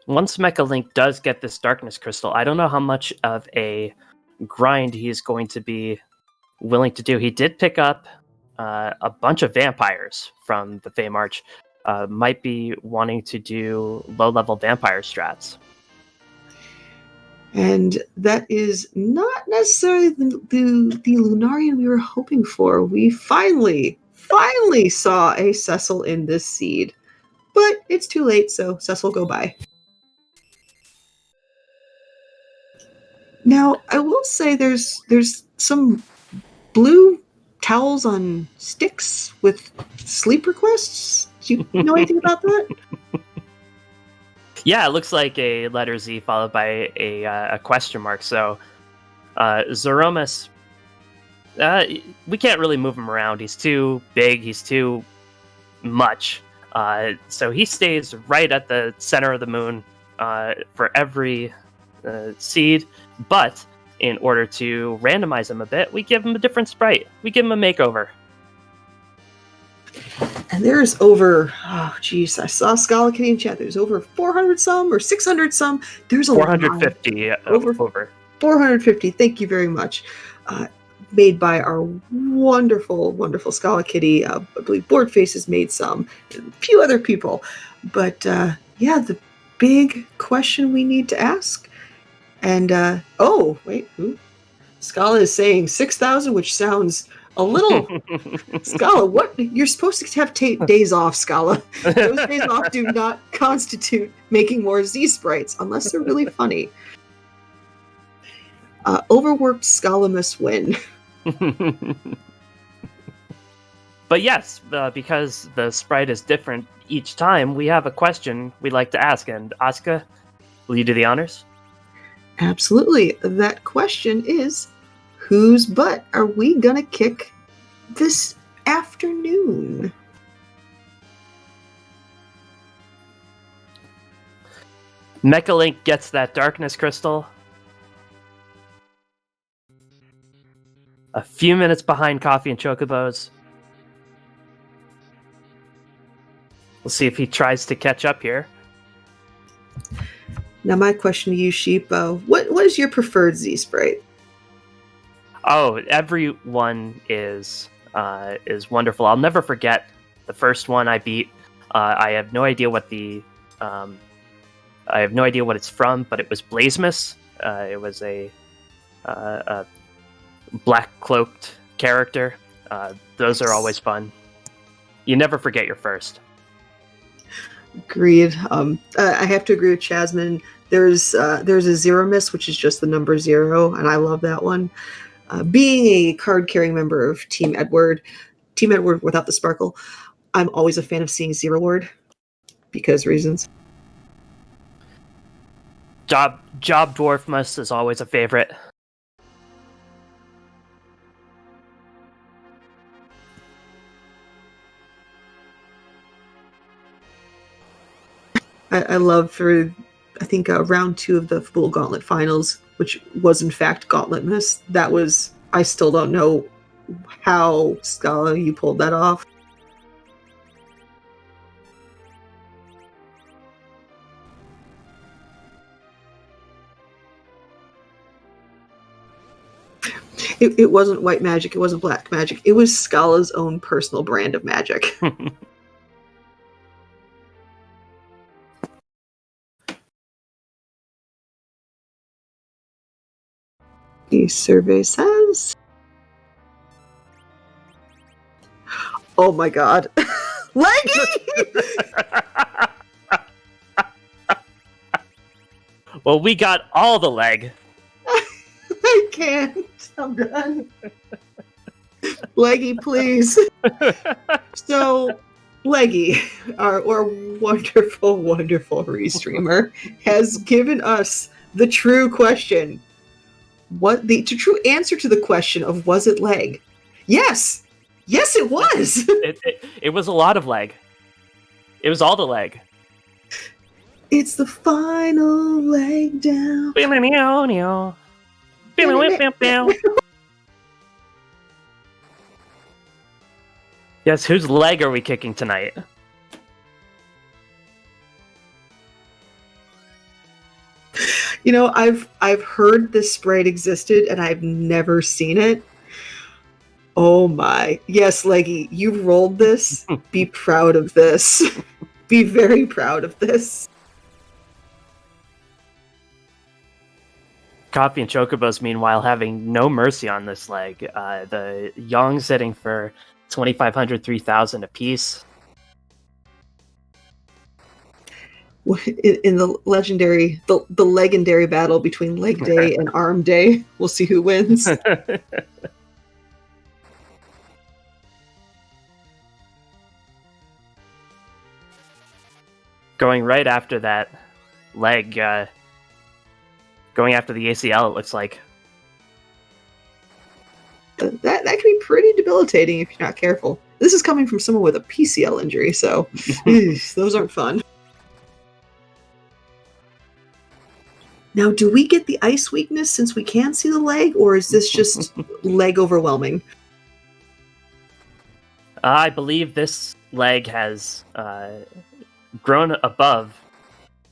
Once Mechalink does get this darkness crystal, I don't know how much of a grind he's going to be willing to do. He did pick up a bunch of vampires from the Fey March. Might be wanting to do low-level vampire strats. And that is not necessarily the Lunarian we were hoping for. We finally saw a Cecil in this seed. But it's too late, so Cecil go by. Now, I will say there's some blue towels on sticks with sleep requests. Do you know anything about that? Yeah, it looks like a letter Z followed by a question mark. So, Zeromus, we can't really move him around. He's too big. He's too much. So he stays right at the center of the moon for every seed. But in order to randomize him a bit, we give him a different sprite. We give him a makeover. And there's over, I saw Scala Kitty in chat. There's over 400 some or 600 some. There's a 450 over 450. Thank you very much. Made by our wonderful Scala Kitty. I believe Boardface has made some. A few other people. But the big question we need to ask. And, who? Scala is saying 6,000, which sounds a little... Scala, what? You're supposed to have days off, Scala. Those days off do not constitute making more Z-sprites, unless they're really funny. Overworked Scala must win. But yes, because the sprite is different each time, we have a question we'd like to ask. And Asuka, will you do the honors? Absolutely. That question is, whose butt are we gonna kick this afternoon? Mechalink gets that darkness crystal. A few minutes behind Coffee and Chocobos. We'll see if he tries to catch up here. Now, my question to you, Sheep, what is your preferred Z-sprite? Oh, everyone is wonderful. I'll never forget the first one I beat. I have no idea what it's from, but it was Blazemus. It was a black cloaked character. Those are always fun. You never forget your first. Agreed. I have to agree with Chasman. There's a Zeromus, which is just the number 0, and I love that one. Being a card-carrying member of Team Edward without the sparkle, I'm always a fan of seeing Zero Ward because reasons. Job Dwarfmus is always a favorite. I love for, I think, round 2 of the Fool Gauntlet finals, which was in fact Gauntletmas. That was, I still don't know how, Scala, you pulled that off. It wasn't white magic, it wasn't black magic. It was Scala's own personal brand of magic. The survey says... Oh my god. Leggy! Well, we got all the leg. I can't. I'm done. Leggy, please. So, Leggy, our wonderful restreamer, has given us the true question. What the true answer to the question of was it leg? Yes, it was. It was a lot of leg. It was all the leg. It's the final leg down. Yes, whose leg are we kicking tonight? You know, I've heard this sprite existed and I've never seen it. Oh my. Yes, Leggy, you rolled this. Be proud of this. Be very proud of this. Coffee and Chocobos, meanwhile, having no mercy on this leg. The Young sitting for 2,500, 3,000 apiece. In the legendary, the legendary battle between Leg Day and Arm Day, we'll see who wins. Going right after that leg, going after the ACL, it looks like. That can be pretty debilitating if you're not careful. This is coming from someone with a PCL injury, so those aren't fun. Now, do we get the ice weakness since we can see the leg, or is this just leg overwhelming? I believe this leg has grown above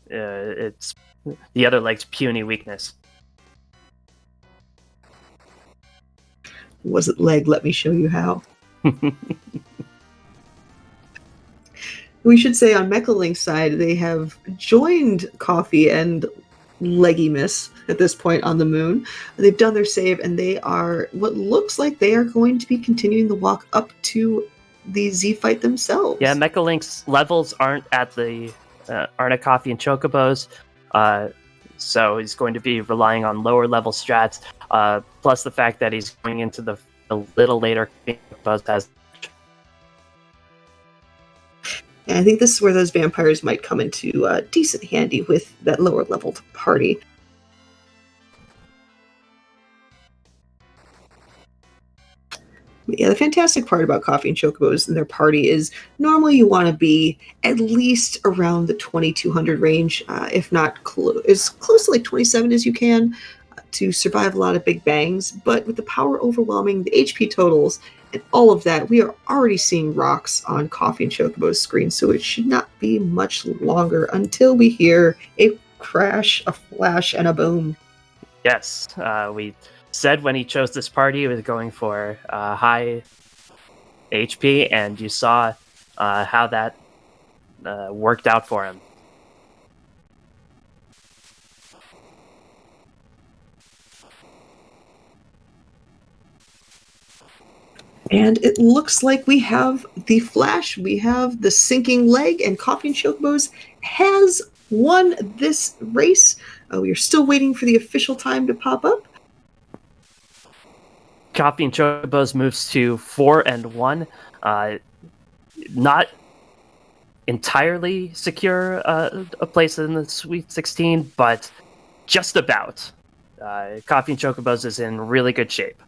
its the other leg's puny weakness. Was it leg? Let me show you how. We should say on Mechalink's side, they have joined Coffee and Leggimus at this point on the moon. They've done their save, and they are what looks like they are going to be continuing the walk up to the Z fight themselves. Yeah, Mechalink's levels aren't at Coffee and Chocobos, so he's going to be relying on lower level strats. Plus the fact that he's going into the a little later Chocobos has. And I think this is where those vampires might come into decent handy with that lower leveled party. But yeah, the fantastic part about Coffee and Chocobos and their party is normally you want to be at least around the 2,200 range, if not as close to like 27 as you can, to survive a lot of big bangs. But with the power overwhelming, the HP totals, and all of that, we are already seeing rocks on Coffee and Chocobo's screen, so it should not be much longer until we hear a crash, a flash, and a boom. Yes, we said when he chose this party he was going for high HP, and you saw how that worked out for him. And it looks like we have the flash, we have the sinking leg, and Coffee and Chocobos has won this race. We are still waiting for the official time to pop up. Coffee and Chocobos moves to 4-1. Not entirely secure a place in the Sweet 16, but just about. Coffee and Chocobos is in really good shape.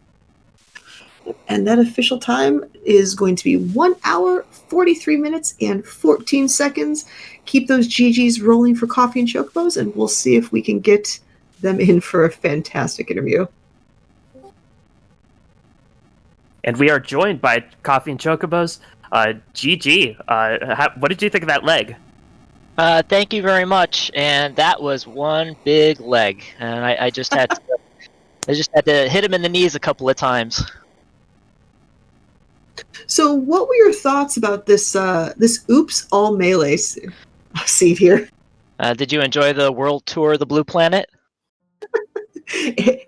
And that official time is going to be 1 hour, 43 minutes, and 14 seconds. Keep those GGs rolling for Coffee and Chocobos, and we'll see if we can get them in for a fantastic interview. And we are joined by Coffee and Chocobos. GG. What did you think of that leg? Thank you very much. And that was one big leg, and I just had to hit him in the knees a couple of times. So, what were your thoughts about this Oops All Melee seed here? Did you enjoy the world tour of the Blue Planet?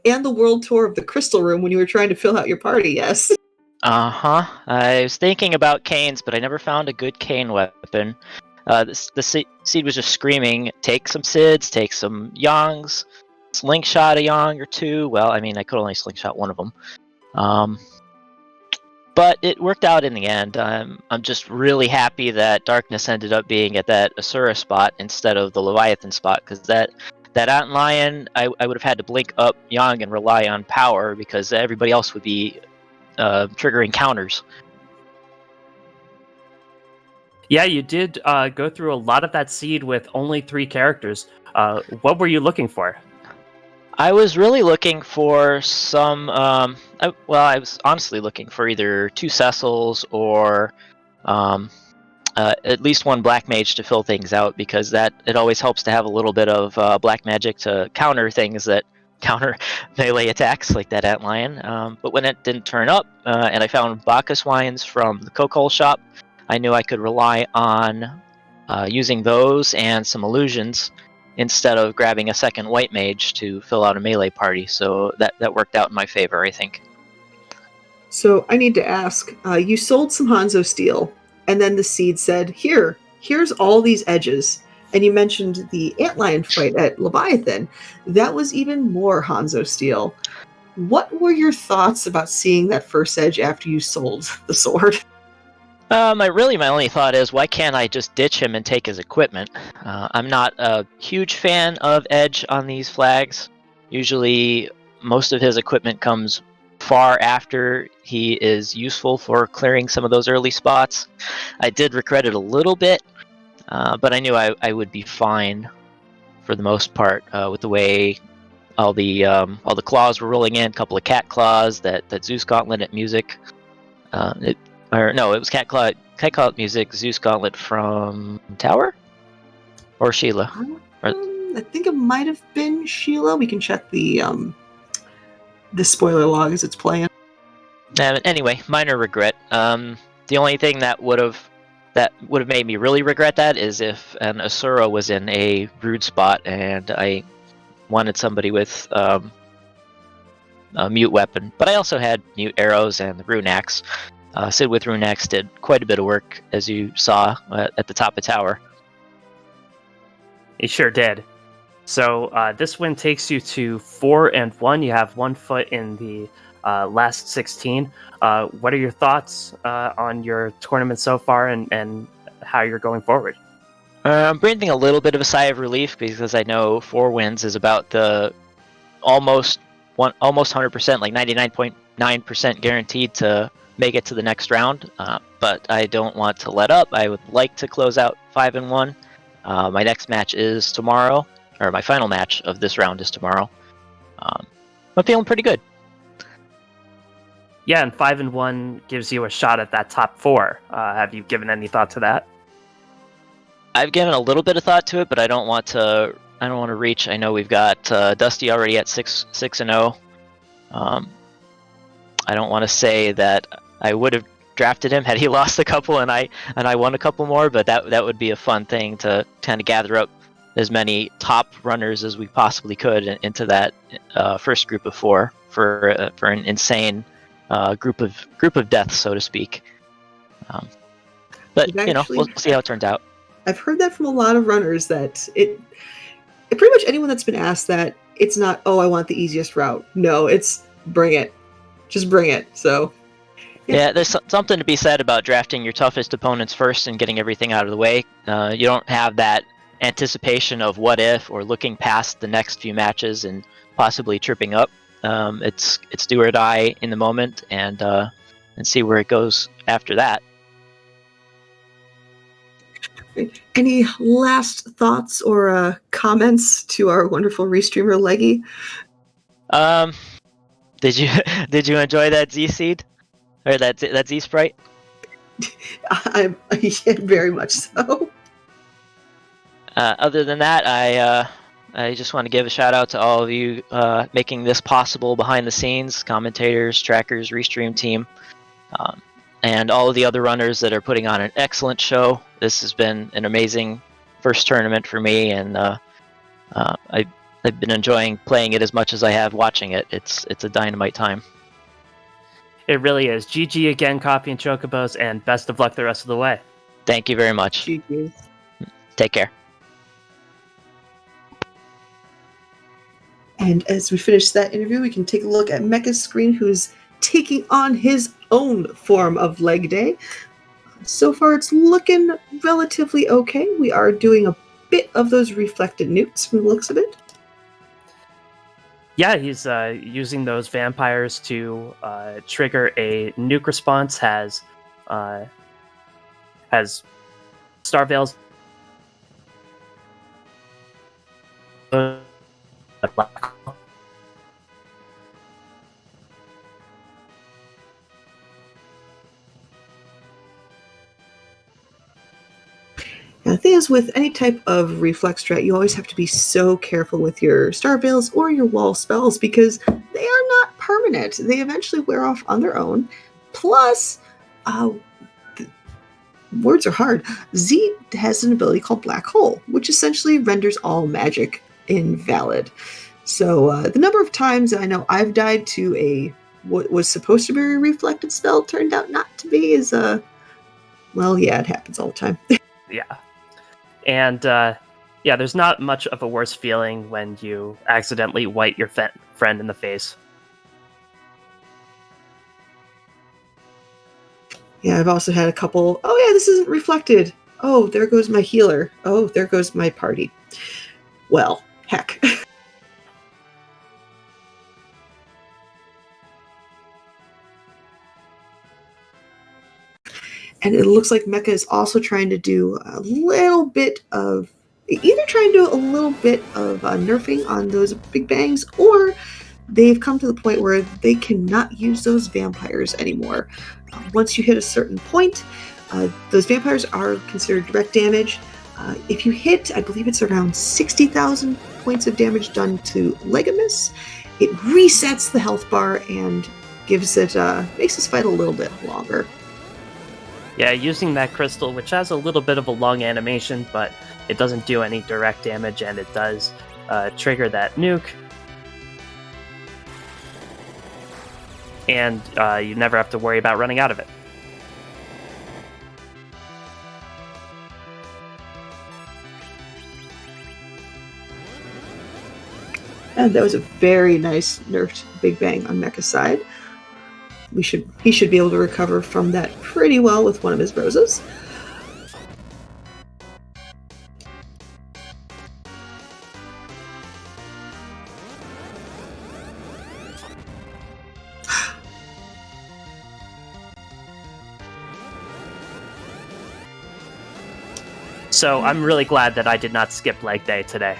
And the world tour of the Crystal Room when you were trying to fill out your party, yes. Uh-huh. I was thinking about canes, but I never found a good cane weapon. The seed was just screaming, take some Sids, take some Yongs, slingshot a Yong or two. Well, I mean, I could only slingshot one of them. But it worked out in the end. I'm just really happy that Darkness ended up being at that Asura spot instead of the Leviathan spot, because that Ant Lion, I would have had to blink up Yang and rely on power, because everybody else would be triggering counters. Yeah, you did go through a lot of that seed with only 3 characters. What were you looking for? I was really looking for some. I was honestly looking for either 2 Cecils or um, at least 1 Black Mage to fill things out, because it always helps to have a little bit of Black Magic to counter things that counter melee attacks like that Antlion. But when it didn't turn up, and I found Bacchus wines from the Coke shop, I knew I could rely on using those and some illusions instead of grabbing a second White Mage to fill out a melee party. So that worked out in my favor, I think. So I need to ask, you sold some Hanzo steel, and then the seed said, here's all these edges. And you mentioned the Antlion fight at Leviathan. That was even more Hanzo steel. What were your thoughts about seeing that first edge after you sold the sword? My only thought is, why can't I just ditch him and take his equipment? I'm not a huge fan of Edge on these flags. Usually, most of his equipment comes far after he is useful for clearing some of those early spots. I did regret it a little bit, but I knew I would be fine for the most part with the way all the claws were rolling in. A couple of cat claws, that Zeus Gauntlet at music. It was Cat Claw music, Zeus Gauntlet from Tower? Or Sheila? I think it might have been Sheila. We can check the spoiler log as it's playing. Anyway, minor regret. The only thing that would have made me really regret that is if an Asura was in a rude spot and I wanted somebody with a mute weapon. But I also had mute arrows and the rune axe. Sid with Rune Axe did quite a bit of work, as you saw at the top of tower. He sure did. So this win takes you to 4-1. You have 1 foot in the last 16. What are your thoughts on your tournament so far, and how you're going forward? I'm breathing a little bit of a sigh of relief, because I know 4 wins is about the almost 100%, like 99.9% guaranteed to make it to the next round, but I don't want to let up. I would like to close out 5-1. My next match is tomorrow, or my final match of this round is tomorrow. I'm feeling pretty good. Yeah, and 5-1 gives you a shot at that top 4. Have you given any thought to that? I've given a little bit of thought to it, but I don't want to reach. I know we've got Dusty already at 6-0. I don't want to say that I would have drafted him had he lost a couple and I won a couple more, but that would be a fun thing to kind of gather up as many top runners as we possibly could into that first group of 4 for an insane group of death, so to speak. But we'll see how it turns out. I've heard that from a lot of runners, that pretty much anyone that's been asked that, it's not, oh, I want the easiest route. No, it's bring it. Just bring it. So, yeah, there's something to be said about drafting your toughest opponents first and getting everything out of the way. You don't have that anticipation of what if, or looking past the next few matches and possibly tripping up. It's do or die in the moment, and see where it goes after that. Any last thoughts or comments to our wonderful restreamer Leggy? Did you enjoy that Z seed, or that Z sprite? I very much so. Other than that, I just want to give a shout out to all of you making this possible behind the scenes, commentators, trackers, restream team, and all of the other runners that are putting on an excellent show. This has been an amazing first tournament for me, and I've been enjoying playing it as much as I have watching it. It's a dynamite time. It really is. GG again, Coffee and Chocobos, and best of luck the rest of the way. Thank you very much. GG. Take care. And as we finish that interview, we can take a look at Mecha's screen, who's taking on his own form of leg day. So far, it's looking relatively okay. We are doing a bit of those reflected newts from the looks of it. Yeah, he's using those vampires to trigger a nuke response. Has Starveil's Now, the thing is, with any type of reflex strat, you always have to be so careful with your star veils or your wall spells because they are not permanent. They eventually wear off on their own. Plus, words are hard. Z has an ability called Black Hole, which essentially renders all magic invalid. So the number of times I know I've died to what was supposed to be a reflected spell turned out not to be is, well, yeah, it happens all the time. Yeah. And, there's not much of a worse feeling when you accidentally white your friend in the face. Yeah, I've also had a couple, oh yeah, this isn't reflected. Oh, there goes my healer. Oh, there goes my party. Well, heck. And it looks like Mecha is also trying to do a little bit of, either trying to do a little bit of nerfing on those big bangs, or they've come to the point where they cannot use those vampires anymore. Once you hit a certain point, those vampires are considered direct damage. If you hit, I believe it's around 60,000 points of damage done to Legimus, it resets the health bar and gives it, makes this fight a little bit longer. Yeah, using that crystal, which has a little bit of a long animation, but it doesn't do any direct damage, and it does trigger that nuke. And you never have to worry about running out of it. And that was a very nice nerfed Big Bang on Mecha's side. He should be able to recover from that pretty well with one of his roses. So I'm really glad that I did not skip leg day today.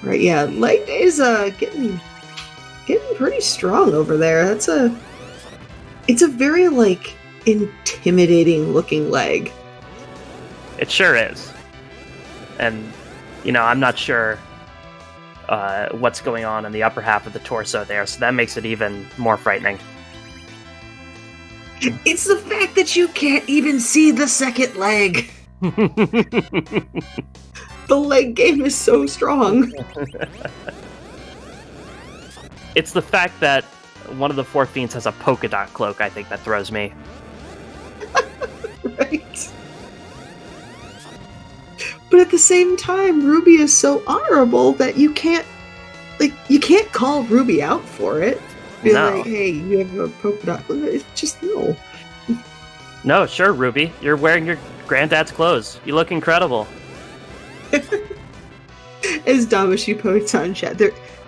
Right, yeah, leg day is getting pretty strong over there. It's a very like intimidating looking leg. It sure is. And I'm not sure what's going on in the upper half of the torso there, so that makes it even more frightening. It's the fact that you can't even see the second leg. The leg game is so strong. It's the fact that one of the four fiends has a polka dot cloak, I think, that throws me. Right. But at the same time, Ruby is so honorable that you can't call Ruby out for it. Be No. like, hey, you have a polka dot cloak. It's just no. No, sure, Ruby. You're wearing your granddad's clothes. You look incredible. As Damashi points on chat,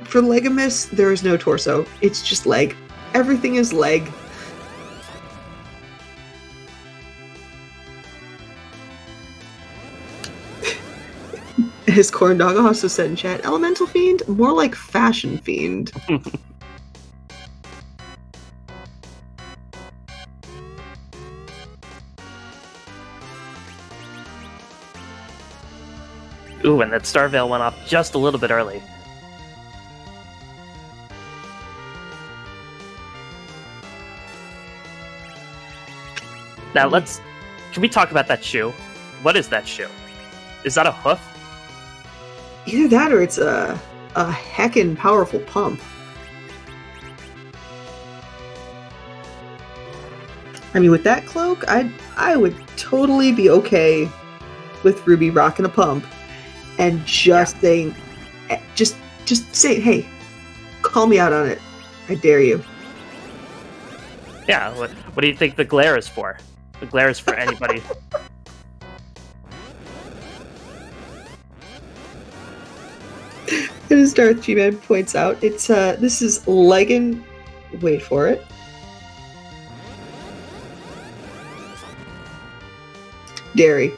for Legimus, there is no torso. It's just leg. Everything is leg. As Corn Dog also said in chat, Elemental Fiend, more like Fashion Fiend. Ooh, and that Star Veil went off just a little bit early. Now can we talk about that shoe? What is that shoe? Is that a hoof? Either that or it's a heckin' powerful pump. I mean, with that cloak, I would totally be okay with Ruby rocking a pump and just saying, just say, hey, call me out on it. I dare you. Yeah, what do you think the glare is for? The glare is for anybody. And as Darth G-Man points out, it's this is Legan. Wait for it. Dairy.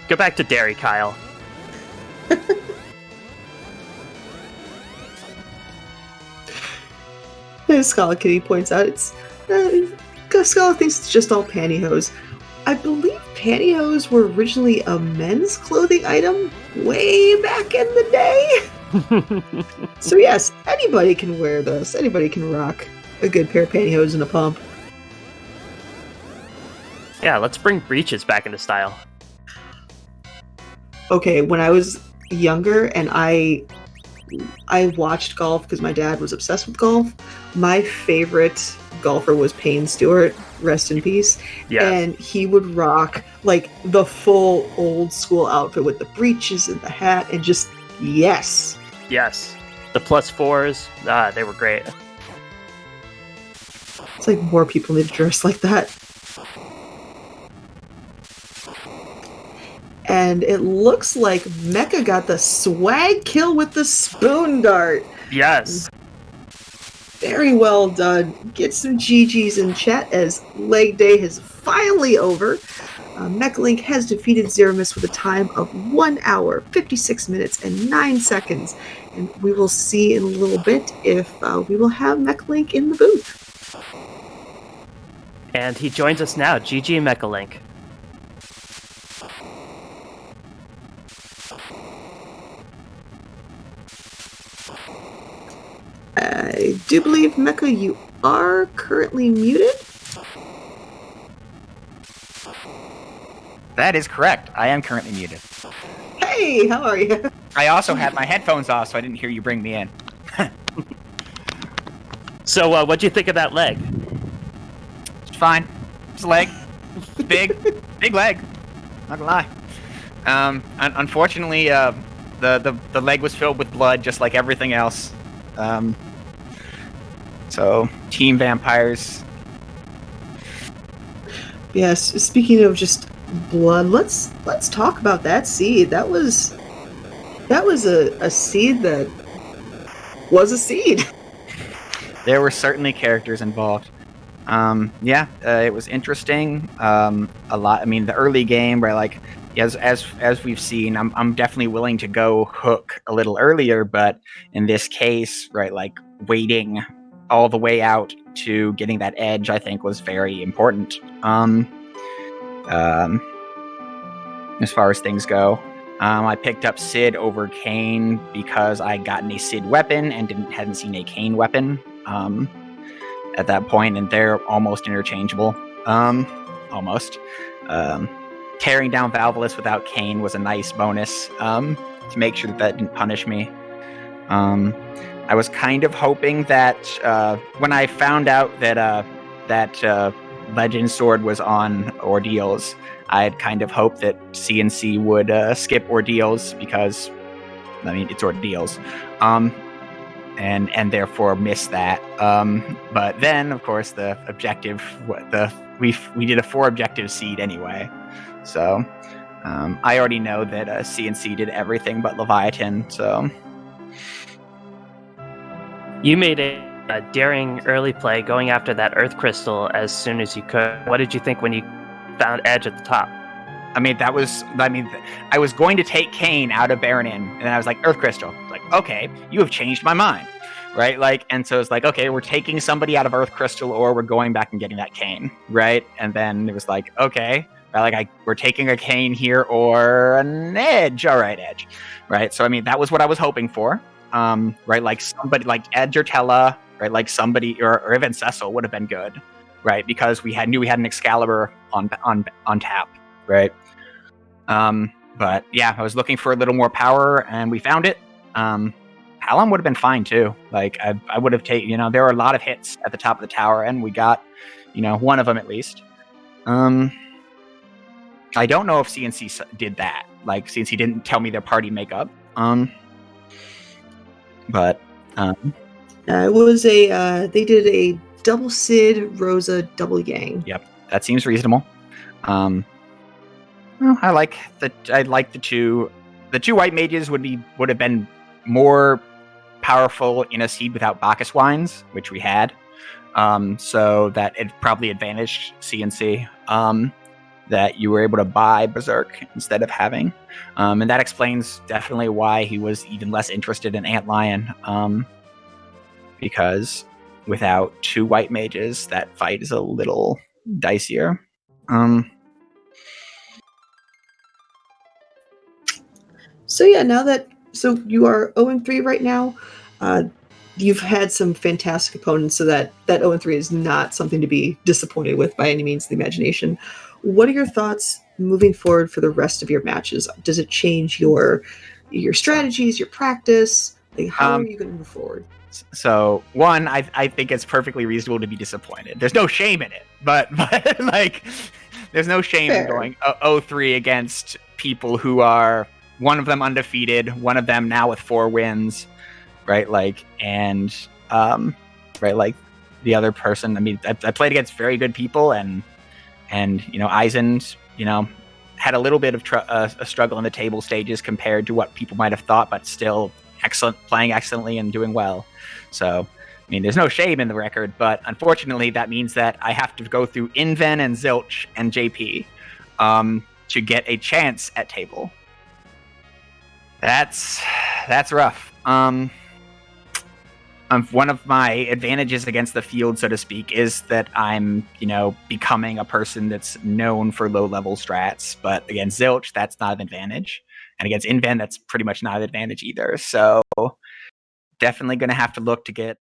Go back to dairy, Kyle. As Scala Kitty points out, it's Scala thinks it's just all pantyhose. I believe pantyhose were originally a men's clothing item way back in the day. So yes, anybody can wear this. Anybody can rock a good pair of pantyhose and a pump. Yeah, let's bring breeches back into style. Okay, when I was younger and I watched golf because my dad was obsessed with golf, my favorite golfer was Payne Stewart, rest in peace. Yes. And he would rock like the full old school outfit with the breeches and the hat and just yes. Yes. The +4s, they were great. It's like more people need to dress like that. And it looks like Mecha got the swag kill with the spoon dart. Yes. Very well done. Get some GGs in chat as leg day is finally over. Mechalink has defeated Threemus with a time of 1 hour, 56 minutes, and 9 seconds. And we will see in a little bit if we will have Mechalink in the booth. And he joins us now. GG Mechalink. I do believe, Mecha, you are currently muted. That is correct. I am currently muted. Hey, how are you? I also had my headphones off, so I didn't hear you bring me in. So, what'd you think of that leg? It's fine. It's a leg. It's big. Big leg. Not gonna lie. Unfortunately, the leg was filled with blood, just like everything else. So, Team Vampires. Yes, speaking of just blood, let's talk about that seed. That was a seed that was a seed. There were certainly characters involved. It was interesting. A lot. I mean, the early game, where like as we've seen, I'm definitely willing to go hook a little earlier, but in this case, right, like waiting all the way out to getting that edge, I think was very important. As far as things go, I picked up Sid over Kane because I had gotten a Sid weapon and hadn't seen a Kane weapon at that point, and they're almost interchangeable. Almost. Tearing down Valvolus without Kane was a nice bonus to make sure that didn't punish me. I was kind of hoping that when I found out that Legend Sword was on Ordeals, I had kind of hoped that CNC would skip Ordeals because, I mean, it's Ordeals, and therefore miss that. But then, of course, the objective, we did a 4 objective seed anyway, so I already know that CNC did everything but Leviathan. So You made a daring early play going after that Earth Crystal as soon as you could. What did you think when you found Edge at the top? I was going to take Kane out of Baronin, and I was like, Earth Crystal. Like, okay, you have changed my mind, right? Like, and so it's like, okay, we're taking somebody out of Earth Crystal, or we're going back and getting that Kane, right? And then it was like, okay, we're taking a Kane here or an Edge. All right, Edge, right? So I mean, that was what I was hoping for, right? Like somebody like Edge or Tella, right? Like somebody or even Cecil would have been good, right? Because we knew we had an Excalibur on tap, right? But yeah, I was looking for a little more power, and we found it. Hallam would have been fine too. Like I would have taken, there were a lot of hits at the top of the tower, and we got, one of them at least. I don't know if CNC did that. Like CNC didn't tell me their party makeup. But it was they did a double Sid, Rosa, double Yang. Yep, that seems reasonable. Well, I like the two. The 2 white mages would have been more powerful in a seed without Bacchus wines, which we had. So that it probably advantaged CNC. That you were able to buy Berserk instead of having. And that explains definitely why he was even less interested in Antlion. Because without 2 white mages, that fight is a little dicier. So yeah, so you are 0-3 right now. You've had some fantastic opponents, so that 0-3 is not something to be disappointed with by any means of the imagination. What are your thoughts moving forward for the rest of your matches? Does it change your strategies, your practice? Like, how are you going to move forward? So one, I think it's perfectly reasonable to be disappointed. There's no shame in it, but like, there's no shame in going 0-3 against people who are, one of them undefeated, one of them now with 4 wins, right? Like, and right, like the other person. I mean, I played against very good people, and Eisen, had a little bit of a struggle in the table stages compared to what people might have thought, but still playing excellently and doing well. So, I mean, there's no shame in the record, but unfortunately, that means that I have to go through Inven and Zilch and JP to get a chance at table. That's rough. One of my advantages against the field, so to speak, is that I'm, becoming a person that's known for low-level strats. But against Zilch, that's not an advantage. And against Inven, that's pretty much not an advantage either. So definitely going to have to look to get